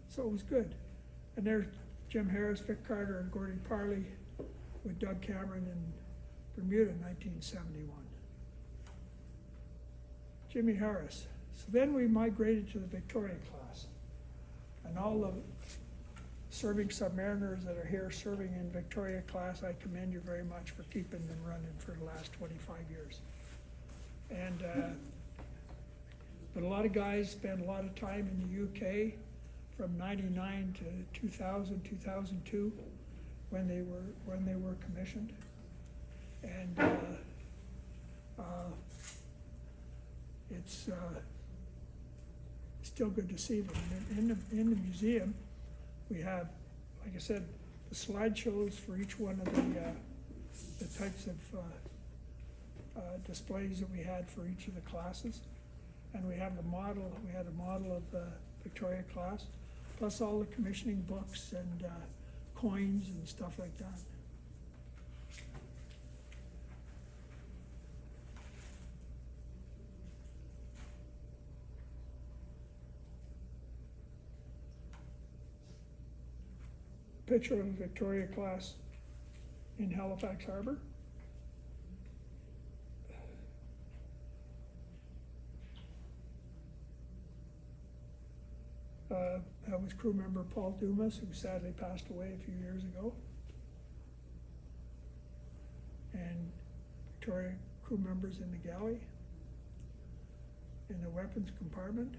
so it was good. And there's Jim Harris, Vic Carter, and Gordon Parley with Doug Cameron in Bermuda in 1971. Jimmy Harris. So then we migrated to the Victoria class. And all the serving submariners that are here serving in Victoria class, I commend you very much for keeping them running for the last 25 years. And, but a lot of guys spent a lot of time in the UK from 99 to 2000, 2002 when they were commissioned. And it's still good to see them. In the museum, we have, like I said, the slideshows for each one of the types of displays that we had for each of the classes. And we have the model, we had a model of the Victoria class, plus all the commissioning books and coins and stuff like that. Picture of a Victoria class in Halifax Harbor. That was crew member Paul Dumas, who sadly passed away a few years ago. And Victoria crew members in the galley, in the weapons compartment.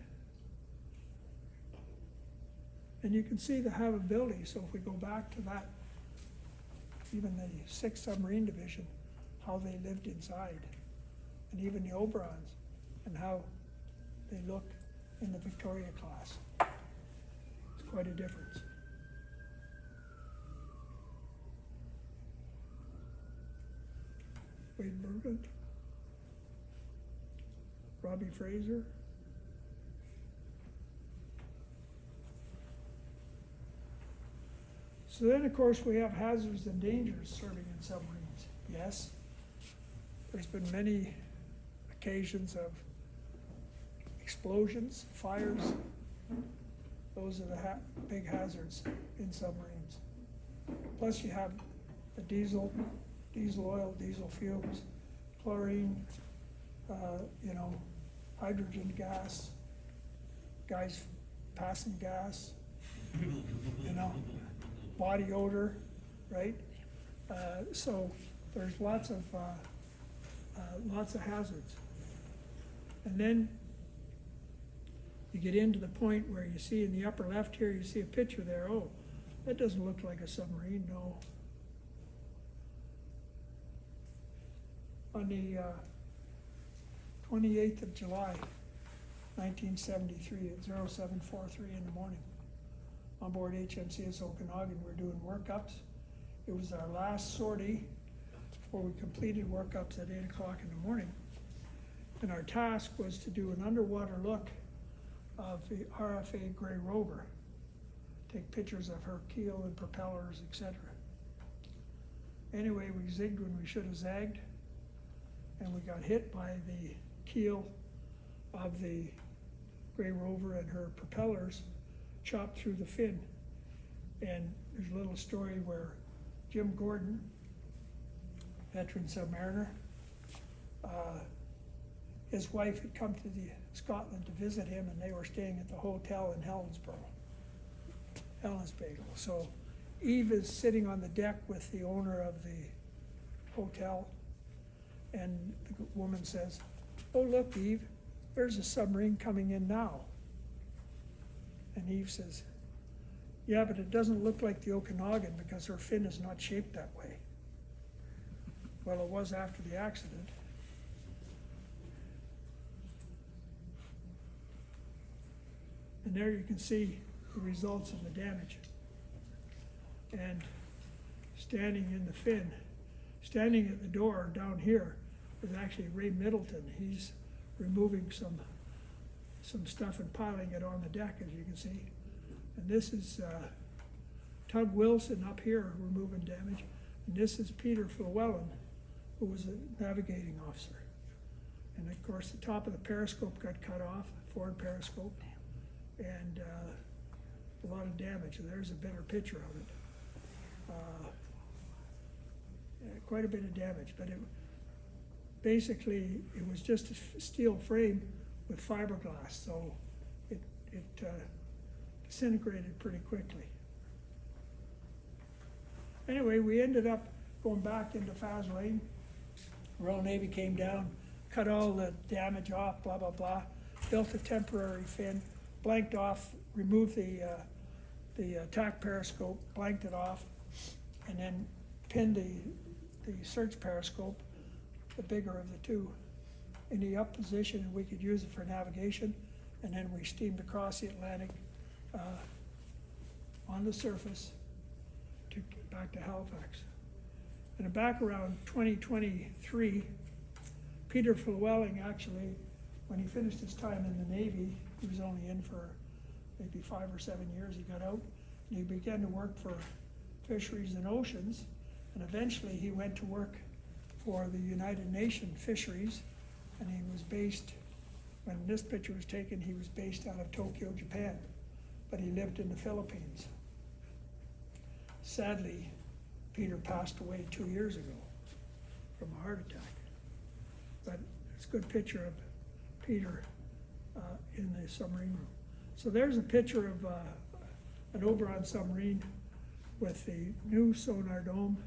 And you can see the habitability. So if we go back to that, even the 6th Submarine Division, how they lived inside, and even the Oberons, and how they look in the Victoria class. It's quite a difference. Wade Burgund, Robbie Fraser. So then, of course, we have hazards and dangers serving in submarines. Yes, there's been many occasions of explosions, fires. Those are the big hazards in submarines. Plus you have the diesel oil, diesel fumes, chlorine, hydrogen gas, guys passing gas, body odor, right? So there's lots of hazards. And then you get into the point where you see in the upper left here, you see a picture there. Oh, that doesn't look like a submarine, no. On the 28th of July, 1973 at 0743 in the morning, on board HMCS Okanagan, we're doing workups. It was our last sortie before we completed workups at 8 o'clock in the morning. And our task was to do an underwater look of the RFA Grey Rover, take pictures of her keel and propellers, etc. Anyway, we zigged when we should have zagged, and we got hit by the keel of the Grey Rover, and her propellers chopped through the fin. And there's a little story where Jim Gordon, veteran submariner, his wife had come to Scotland to visit him, and they were staying at the hotel in Helensburgh. So Eve is sitting on the deck with the owner of the hotel, and the woman says, "Oh, look, Eve, there's a submarine coming in now." And Eve says, "Yeah, but it doesn't look like the Okanagan because her fin is not shaped that way." Well, it was after the accident. And there you can see the results of the damage. And standing in the fin, standing at the door down here, is actually Ray Middleton. He's removing some stuff and piling it on the deck, as you can see. And this is Tug Wilson up here removing damage. And this is Peter Llewellyn, who was a navigating officer. And of course, the top of the periscope got cut off, forward periscope, and a lot of damage. And there's a better picture of it. Quite a bit of damage, but basically it was just a steel frame with fiberglass, so it disintegrated pretty quickly. Anyway, we ended up going back into Faslane. Royal Navy came down, cut all the damage off, blah, blah, blah, built a temporary fin, blanked off, removed the attack periscope, blanked it off, and then pinned the search periscope, the bigger of the two, in the up position, and we could use it for navigation. And then we steamed across the Atlantic on the surface back to Halifax. And back around 2023, Peter Llewellyn actually, when he finished his time in the Navy, he was only in for maybe 5 or 7 years, he got out, and he began to work for Fisheries and Oceans, and eventually he went to work for the United Nations Fisheries, and he was based, when this picture was taken, he was based out of Tokyo, Japan, but he lived in the Philippines. Sadly, Peter passed away 2 years ago from a heart attack. But it's a good picture of Peter in the submarine room. So there's a picture of an Oberon submarine with the new sonar dome.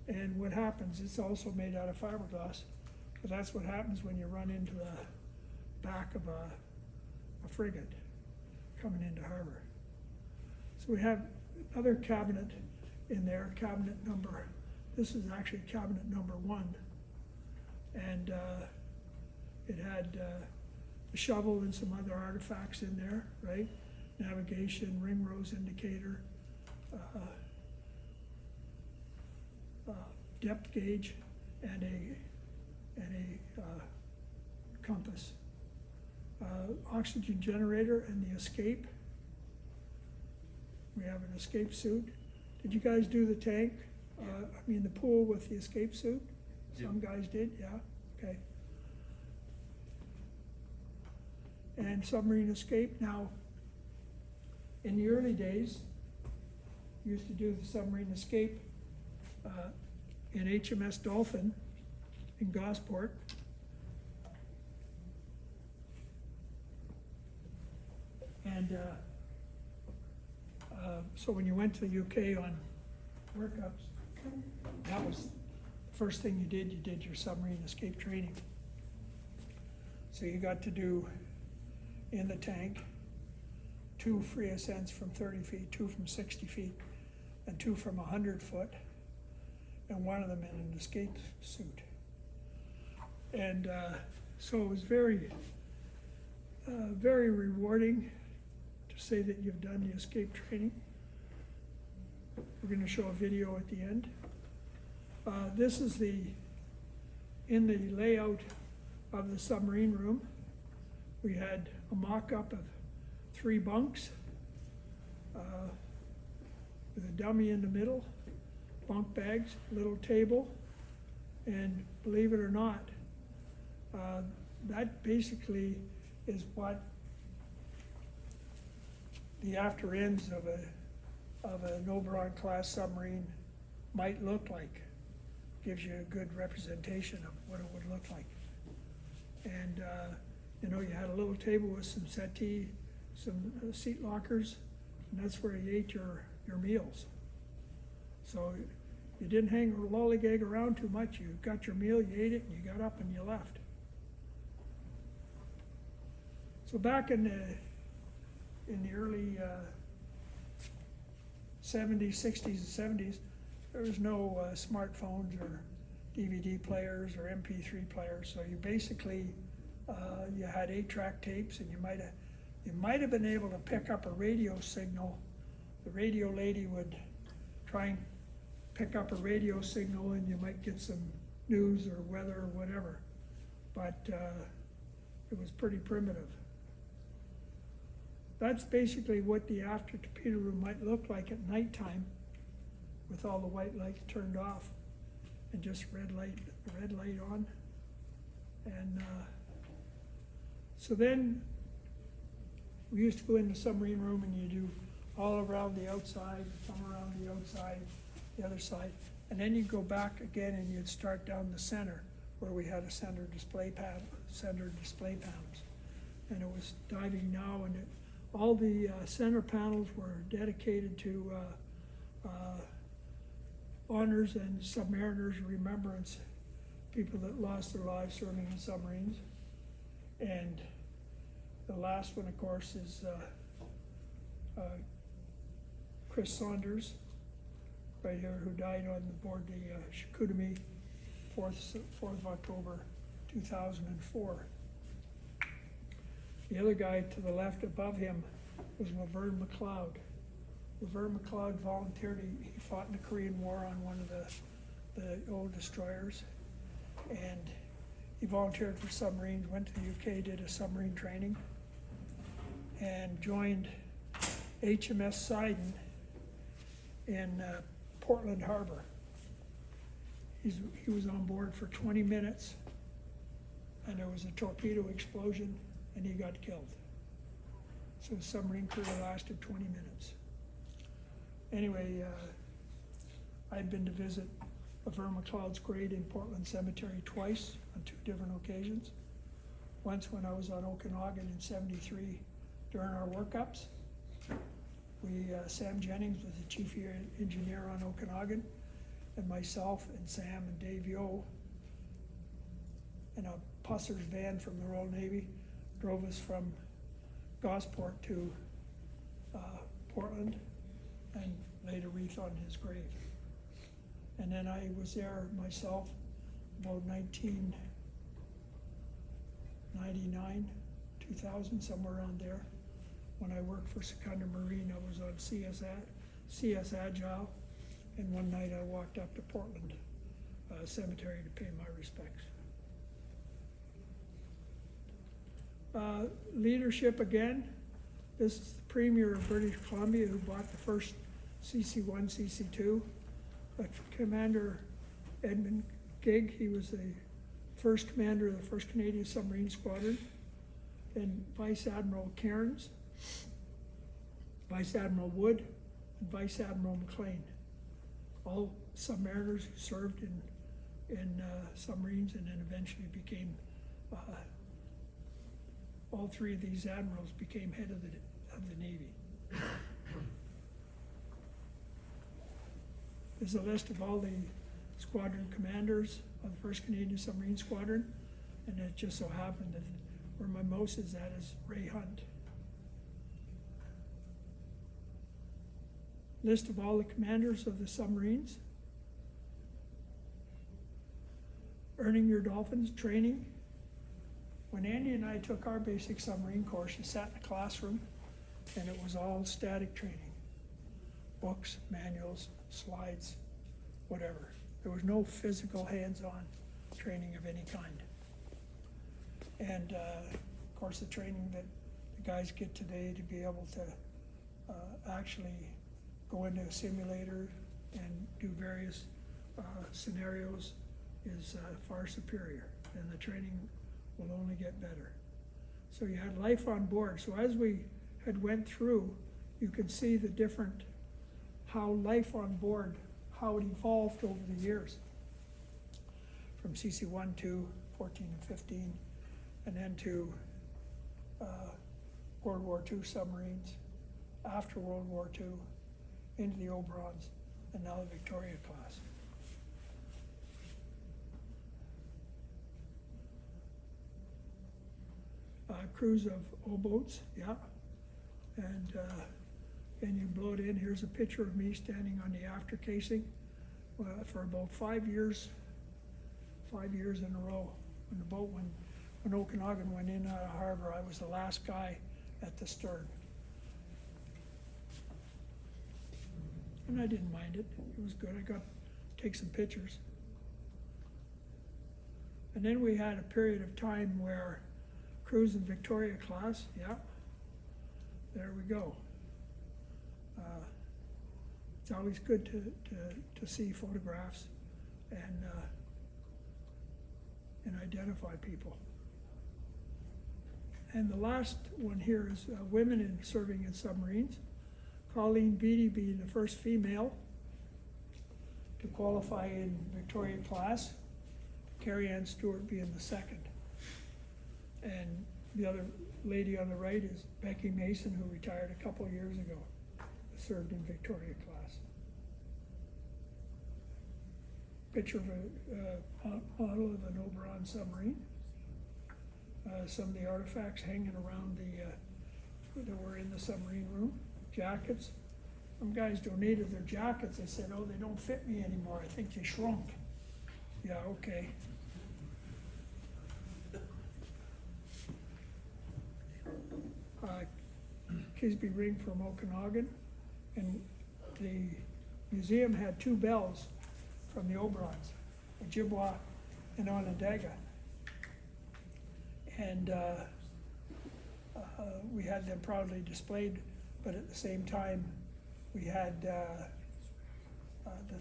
And what happens, it's also made out of fiberglass, but that's what happens when you run into the back of a frigate coming into harbor. So we have another cabinet in there, this is actually cabinet number 1. And it had a shovel and some other artifacts in there, right? Navigation, ring rose indicator, depth gauge, and a compass. Oxygen generator and the escape. We have an escape suit. Did you guys do the tank? The pool with the escape suit? Some guys did, yeah, okay. And submarine escape. Now, in the early days, used to do the submarine escape in HMS Dolphin in Gosport. And so when you went to the UK on workups, that was the first thing you did your submarine escape training. So you got to do in the tank 2 free ascents from 30 feet, 2 from 60 feet, and 2 from 100 foot, and one of them in an escape suit. And so it was very, very rewarding to say that you've done the escape training. We're going to show a video at the end. This is in the layout of the submarine room. We had a mock-up of 3 bunks with a dummy in the middle, bunk bags, little table, and believe it or not, that basically is what the after ends of an Oberon class submarine might look like. Gives you a good representation of what it would look like. And you know, you had a little table with some settee, some seat lockers, and that's where you ate your meals. So you didn't hang or lollygag around too much. You got your meal, you ate it, and you got up and you left. So back in the early 70s, 60s, and 70s, there was no smartphones or DVD players or MP3 players. So you basically you had 8-track tapes, and you might have been able to pick up a radio signal. The radio lady would try and pick up a radio signal, and you might get some news or weather or whatever. But it was pretty primitive. That's basically what the after torpedo room might look like at nighttime, with all the white lights turned off and just red light on. And so then we used to go in the submarine room, and you do all around the outside, some around the outside, the other side, and then you go back again and you'd start down the center where we had a center display panels, and it was diving now, and all the center panels were dedicated to honors and submariners remembrance, people that lost their lives serving in submarines. And the last one, of course, is Chris Saunders, right here, who died on board the Chicoutimi, 4th of October, 2004. The other guy to the left above him was Laverne McLeod. Laverne McLeod volunteered. He fought in the Korean War on one of the old destroyers, and he volunteered for submarines, went to the UK, did a submarine training, and joined HMS Sidon in Portland Harbor. He was on board for 20 minutes, and there was a torpedo explosion, and he got killed. So the submarine crew lasted 20 minutes. Anyway, I've been to visit Laverne McLeod's grave in Portland Cemetery twice on 2 different occasions. Once when I was on Okanagan in '73 during our workups. Sam Jennings was the chief engineer on Okanagan, and myself and Sam and Dave Yo in a Pusser's van from the Royal Navy drove us from Gosport to Portland and laid a wreath on his grave. And then I was there myself about 1999, 2000, somewhere around there. When I worked for Secunda Marine, I was on CS Agile, and one night I walked up to Portland Cemetery to pay my respects. Leadership again. This is the Premier of British Columbia who bought the first CC-1, CC-2. Commander Edmund Gigg, he was the first commander of the 1st Canadian Submarine Squadron. And Vice Admiral Cairns, Vice Admiral Wood, and Vice Admiral McLean. All submariners who served in submarines and then eventually became, all three of these admirals became head of the Navy. There's a list of all the squadron commanders of the 1st Canadian Submarine Squadron, and it just so happened that where my mouse is at is Ray Hunt. List of all the commanders of the submarines. Earning your dolphins, training. When Andy and I took our basic submarine course, you sat in a classroom and it was all static training. Books, manuals, slides, whatever. There was no physical hands-on training of any kind. And of course the training that the guys get today to be able to actually go into a simulator and do various scenarios is far superior, and the training will only get better. So you had life on board. So as we had went through, you could see the different, how life on board, how it evolved over the years. From CC1 to 14 and 15, and then to World War II submarines, after World War II, into the Oberons, and now the Victoria class. Crews of O-boats, yeah. And you blow it in. Here's a picture of me standing on the after casing for about 5 years in a row. When the boat, when Okanagan went in out of harbor, I was the last guy at the stern. And I didn't mind it. It was good. I got to take some pictures. And then we had a period of time where crews in Victoria class, yeah, there we go. It's always good to see photographs and identify people. And the last one here is women in serving in submarines. Colleen Beattie being the first female to qualify in Victoria class, Carrie Ann Stewart being the second. And the other lady on the right is Becky Mason, who retired a couple of years ago, served in Victoria class. Picture of a model of an Oberon submarine. Some of the artifacts hanging around that were in the submarine room. Jackets. Some guys donated their jackets. They said, "Oh, they don't fit me anymore. I think they shrunk." Yeah, okay. Kisby ring from Okanagan, and the museum had 2 bells from the Oberons, Ojibwa and Onondaga. And we had them proudly displayed, but at the same time, we had the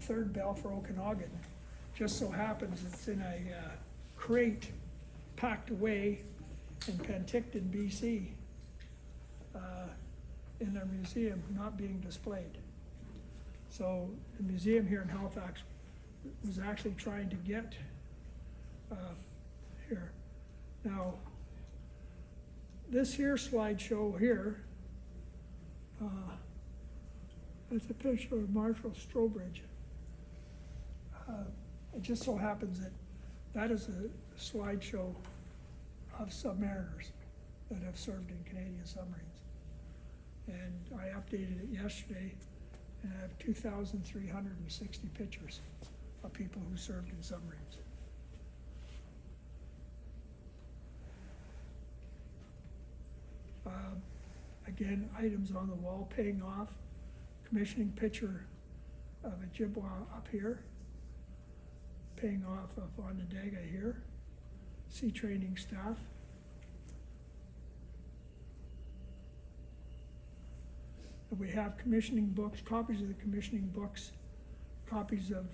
3rd bell for Okanagan. Just so happens it's in a crate packed away in Penticton, BC, in their museum, not being displayed. So the museum here in Halifax was actually trying to get here. Now, this here slideshow here, it's a picture of Marshall Strobridge. It just so happens that is a slideshow of submariners that have served in Canadian submarines. And I updated it yesterday, and I have 2,360 pictures of people who served in submarines. Again, items on the wall paying off. Commissioning picture of Ojibwa up here, paying off of Onondaga here. Sea training staff. And we have commissioning books, copies of the commissioning books, copies of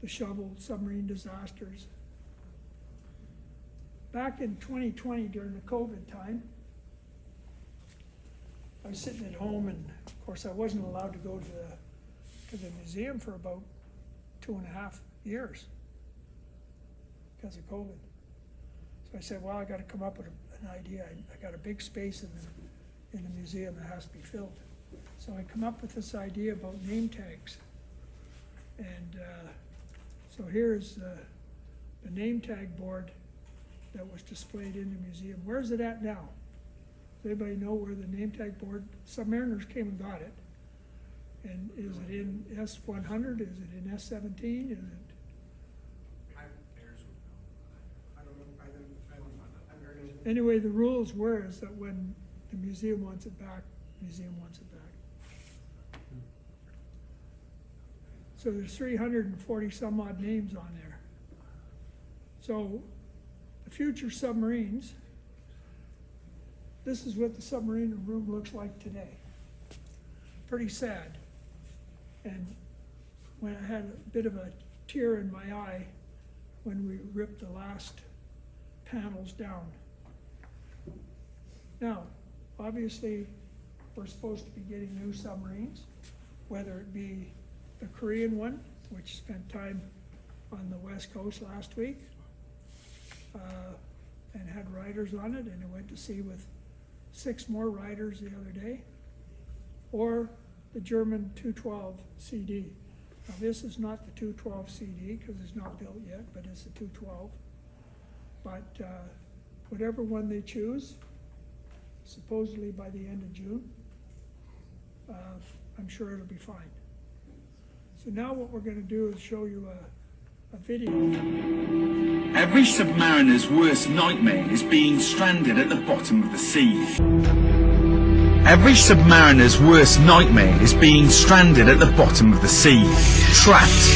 the shovel submarine disasters. Back in 2020 during the COVID time, I was sitting at home, and of course I wasn't allowed to go to the museum for about 2.5 years because of COVID. So I said, well, I got to come up with an idea. I got a big space in the museum that has to be filled. So I come up with this idea about name tags. And so here's the name tag board that was displayed in the museum. Where's it at now? Does anybody know where the name tag board? Submariners came and got it. And is it in S100? Is it in S17? Is it? Anyway, the rules were is that when the museum wants it back, the museum wants it back. So there's 340 some odd names on there. So the future submarines, this is what the submarine room looks like today. Pretty sad. And when I had a bit of a tear in my eye when we ripped the last panels down. Now, obviously, we're supposed to be getting new submarines, whether it be the Korean one, which spent time on the West Coast last week, and had riders on it, and I went to sea with 6 more riders the other day, or the German 212 CD. Now, this is not the 212 CD because it's not built yet, but it's the 212. But whatever one they choose, supposedly by the end of June, I'm sure it'll be fine. So now what we're going to do is show you a video. Every submariner's worst nightmare is being stranded at the bottom of the sea. Every submariner's worst nightmare is being stranded at the bottom of the sea, trapped.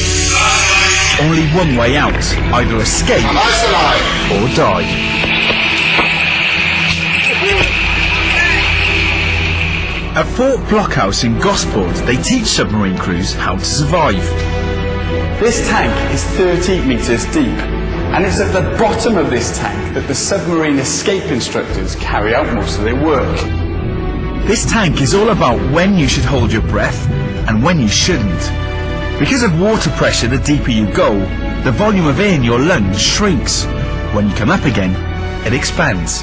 Only one way out, either escape or die. At Fort Blockhouse in Gosport, they teach submarine crews how to survive. This tank is 30 metres deep, and it's at the bottom of this tank that the submarine escape instructors carry out most of their work. This tank is all about when you should hold your breath and when you shouldn't. Because of water pressure, the deeper you go, the volume of air in your lungs shrinks. When you come up again, it expands.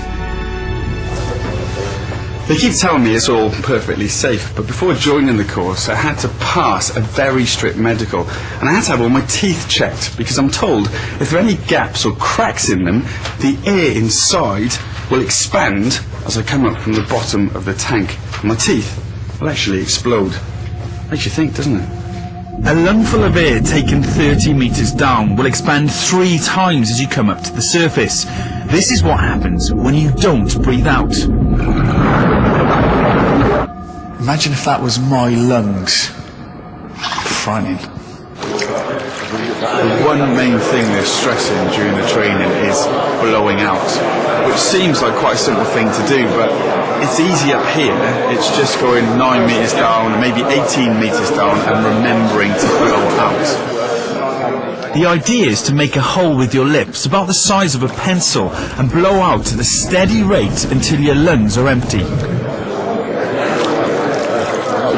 They keep telling me it's all perfectly safe, but before joining the course I had to pass a very strict medical, and I had to have all my teeth checked because I'm told if there are any gaps or cracks in them, the air inside will expand as I come up from the bottom of the tank, and my teeth will actually explode. Makes you think, doesn't it? A lungful of air taken 30 metres down will expand 3 times as you come up to the surface. This is what happens when you don't breathe out. Imagine if that was my lungs. Frightening. The one main thing they're stressing during the training is blowing out, which seems like quite a simple thing to do, but it's easy up here. It's just going 9 metres down, maybe 18 metres down, and remembering to blow out. The idea is to make a hole with your lips about the size of a pencil and blow out at a steady rate until your lungs are empty.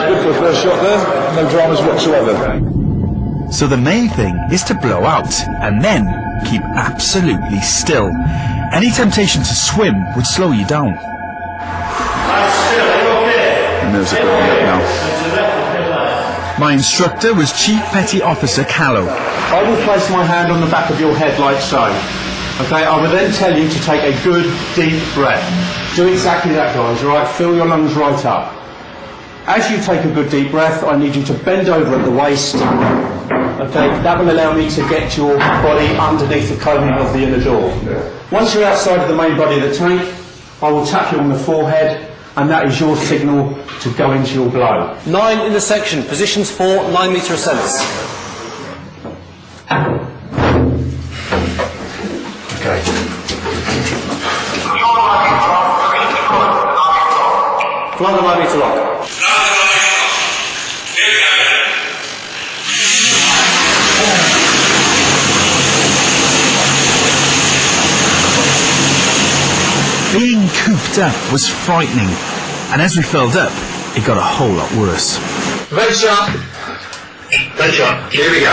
Good for the first shot there, no dramas whatsoever. So the main thing is to blow out and then keep absolutely still. Any temptation to swim would slow you down. And there's a bit on it now. My instructor was Chief Petty Officer Callow. I will place my hand on the back of your head like so. Okay, I will then tell you to take a good deep breath. Do exactly that, guys, right? Fill your lungs right up. As you take a good deep breath, I need you to bend over at the waist. Okay, that will allow me to get your body underneath the combing of the inner door. Once you're outside of the main body of the tank, I will tap you on the forehead, and that is your signal to go into your blow. 9 in the section, positions for 9 metre ascents. Okay. Fly the 9 metre lock. Being cooped up was frightening. And as we filled up, it got a whole lot worse. Red shot. Red shot. Here we go.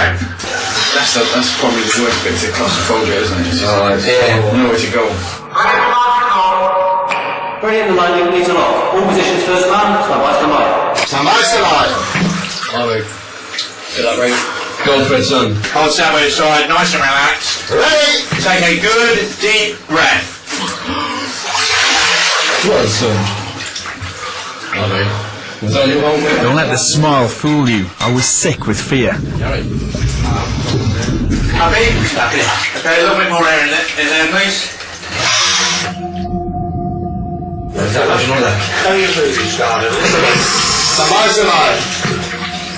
That's probably the worst bit, the claustrophobia, isn't it? Yeah. Nowhere to go. Ready in the line, you need to lock. All positions first man, stand by, stand by. Stand by, stand by. Ollie. Get that right. Go for it, son. Hold submarine side, nice and relaxed. Ready? Take a good, deep breath. Well, son. Ollie. Was that your whole bit? Don't let the smile fool you. I was sick with fear. Happy? Happy. Okay, a little bit more air in there, please. How you move you started? Stand by, stand by.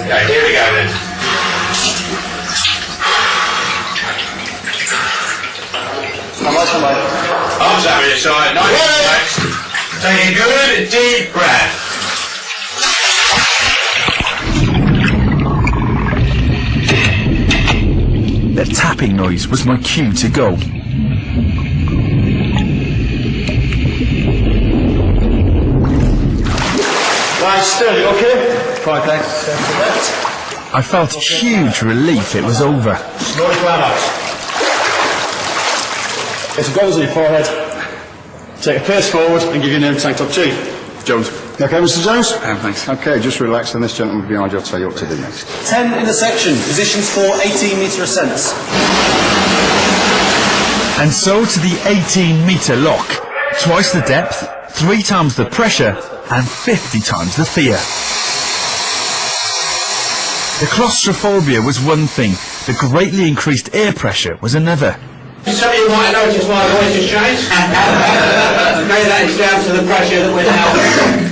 Okay, here we go then. Stand by. Arms up your side, nice and relaxed. Take a good, deep breath. The tapping noise was my cue to go. Right, still, you okay? Fine, thanks. I felt huge relief it was over. Slowly flat out. Get some goggles on your forehead. Take a pace forward and give your name tag top chief. Jones. You okay, Mr. Jones? Thanks. Okay, just relax, and this gentleman behind you will tell you what to do next. 10 in the section, positions for 18-metre ascents. And so to the 18-metre lock. Twice the depth, 3 times the pressure, and 50 times the fear. The claustrophobia was one thing, the greatly increased air pressure was another. Some of you might have noticed my voice has changed. Maybe that is down to the pressure that we're now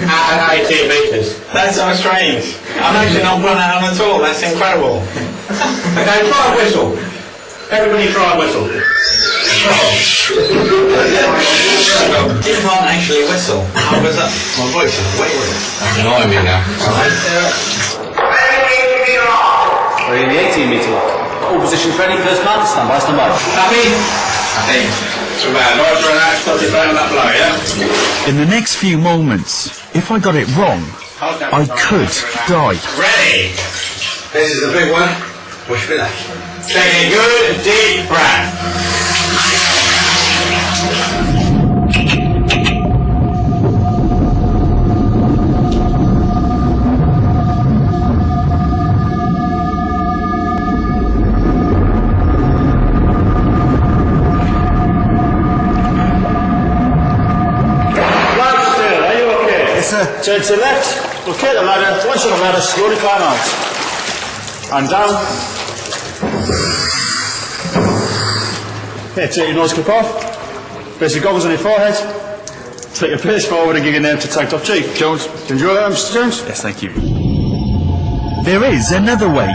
at 18 metres. That's so strange. I'm actually not run out at all. That's incredible. Okay, try a whistle. Everybody try a whistle. You can't actually whistle. How was that? My voice is way worse. I know what I mean now. We're in the 18-metre lock. All positions ready, first man, stand by, stand by. Happy? Happy. So bad. Nice relax, put your phone on that blow, yeah? In the next few moments, if I got it wrong, I could die. Ready? This is the big one. Wish me luck. Take a good deep breath. Turn to the left. Okay, the ladder. Once on the ladder, slowly climb out. And down. Okay, take your nose clip off. Place your goggles on your forehead. Take your pace forward and give your name to tag top chief. Jones. Do you enjoy that, Mr. Jones? Yes, thank you. There is another way.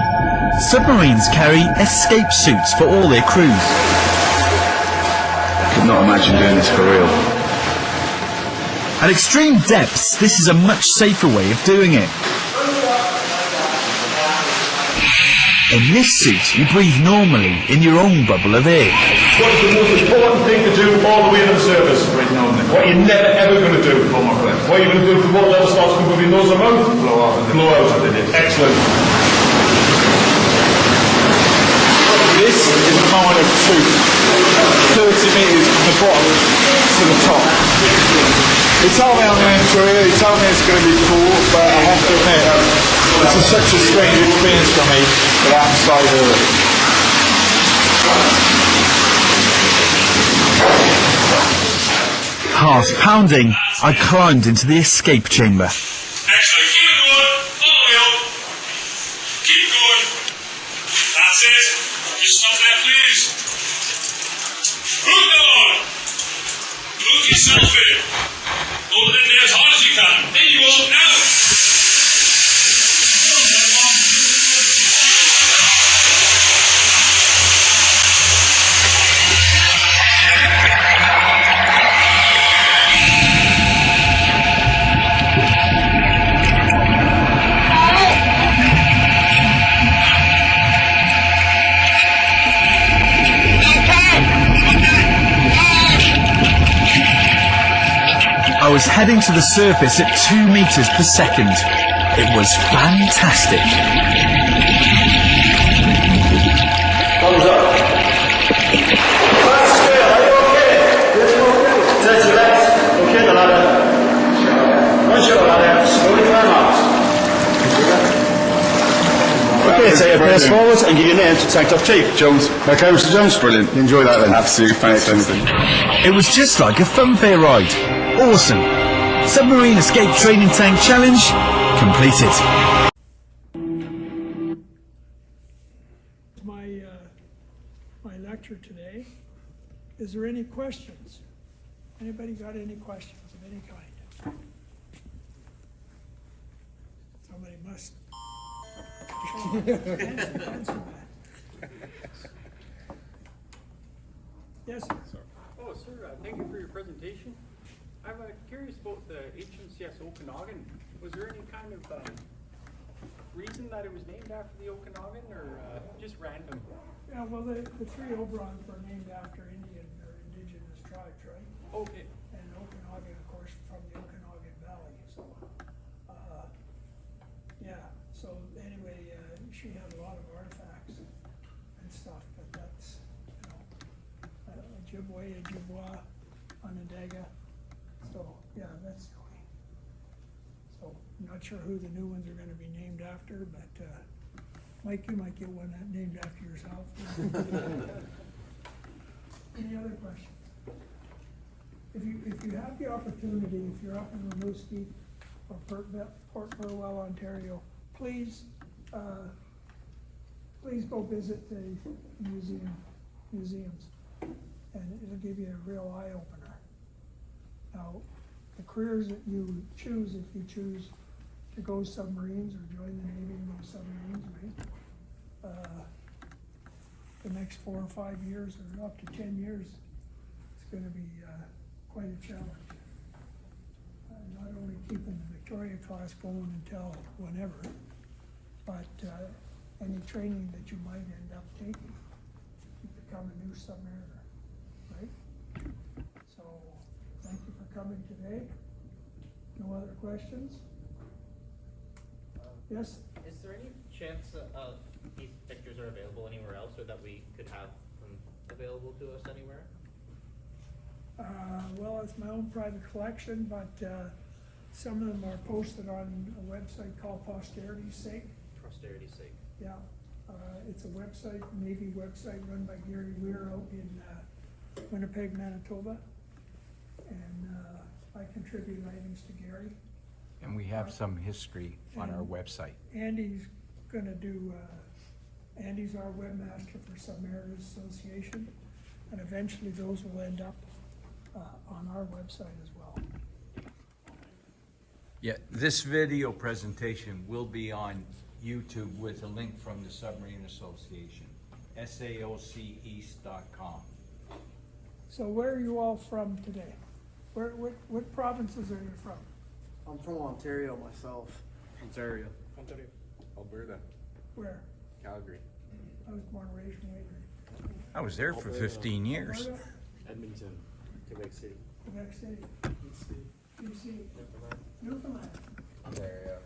Submarines carry escape suits for all their crews. I could not imagine doing this for real. At extreme depths, this is a much safer way of doing it. In this suit, you breathe normally in your own bubble of air. What is the most important thing to do all the way in the service? What you're never ever going to do. What you're going to do if the water level starts to move your nose or mouth? Blow out. Blow out. Excellent. This is a mine of truth. 30 metres from the bottom to the top. He told me I'm going to enjoy it, he told me it's going to be cool, but I have to admit, this is such a strange experience for me that I'm inside of it. Heart pounding, I climbed into the escape chamber. Excellent, keep it going, follow me up. Keep going. That's it. Just stop there, please. Hook on. Hook yourself in. Hold it in there as hard as you can. There you go, now. I was heading to the surface at 2 meters per second. It was fantastic. Thumbs up. That's good. Are you okay? Yes, okay. Turn to the left. Okay, the ladder. One shot ladder. Slowly climb out. Okay, take your pace forward and give your name to Tank Top Chief. Jones. Okay, Mr. Jones. Brilliant. Enjoy that then. Absolutely fantastic. It was just like a funfair ride. Awesome. Submarine Escape Training Tank Challenge completed. My lecture today. Is there any questions? Anybody got any questions of any kind? Somebody must. Answer that. Yes, sir. Oh, sir, thank you for your presentation. I'm curious about the HMCS Okanagan. Was there any kind of reason that it was named after the Okanagan, or just random? Yeah, well, the three Oberons were named after Indian or indigenous tribes, right? Okay. And Okanagan, of course, from the Okanagan Valley, so, yeah, so anyway, she had a lot of artifacts and stuff, but that's, you know, Ojibwe, Ojibwa, Onondaga, so, yeah, that's the way. So, I'm not sure who the new ones are gonna be named after, but, Mike, you might get one named after yourself. Any other questions? If you have the opportunity, if you're up in Rimouski or Port Burwell, Ontario, please go visit the museums, and it'll give you a real eye opener. Now, the careers that you choose, if you choose to go submarines or join the Navy and go submarines, right? The next 4 or 5 years or up to 10 years, it's gonna be quite a challenge. Not only keeping the Victoria class going until whenever, but any training that you might end up taking to become a new submariner, right? So, thank you for coming today. No other questions? Yes? Is there any chance these pictures are available anywhere else, or that we could have them available to us anywhere? Well, it's my own private collection, but some of them are posted on a website called Posterity's Sake. Posterity's Sake. Yeah, it's a website, Navy website run by Gary Weir out in Winnipeg, Manitoba. And I contribute items to Gary. And we have some history on our website. Andy's gonna do, Andy's our webmaster for Submariners Association, and eventually those will end up on our website as well. Yeah, this video presentation will be on YouTube with a link from the Submarine Association, saoceast.com. So where are you all from today? What provinces are you from? I'm from Ontario myself. Ontario. Alberta. Where? Calgary. I was born and raised in Waverly. I was there for 15 years. Alberta? Edmonton. Quebec City. Quebec City. BC. Newfoundland. Ontario.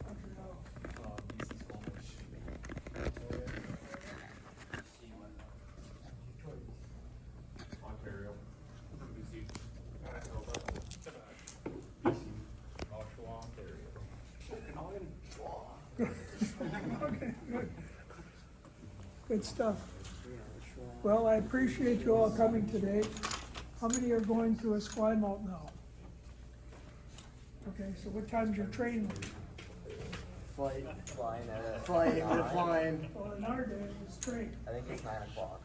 Montreal. Ontario. BC. Manitoba. Oshawa, Ontario. Okay, good. Good stuff. Well, I appreciate you all coming today. How many are going to Esquimalt now? Okay, so what time's your train? Flying. Flying at Flying. Well, in our day, it was train. I think it's 9 o'clock.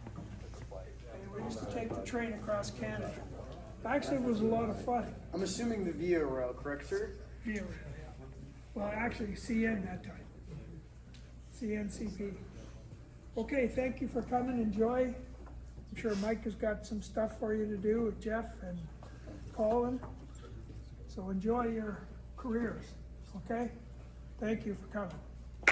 It's a flight. And we used to take the train across Canada. Actually, it was a lot of fun. I'm assuming the VIA route, correct, sir? Via rail, yeah. Well, actually, CN that time. CNCP. Okay, thank you for coming. Enjoy. I'm sure Mike has got some stuff for you to do with Jeff and Colin. So enjoy your careers, okay? Thank you for coming.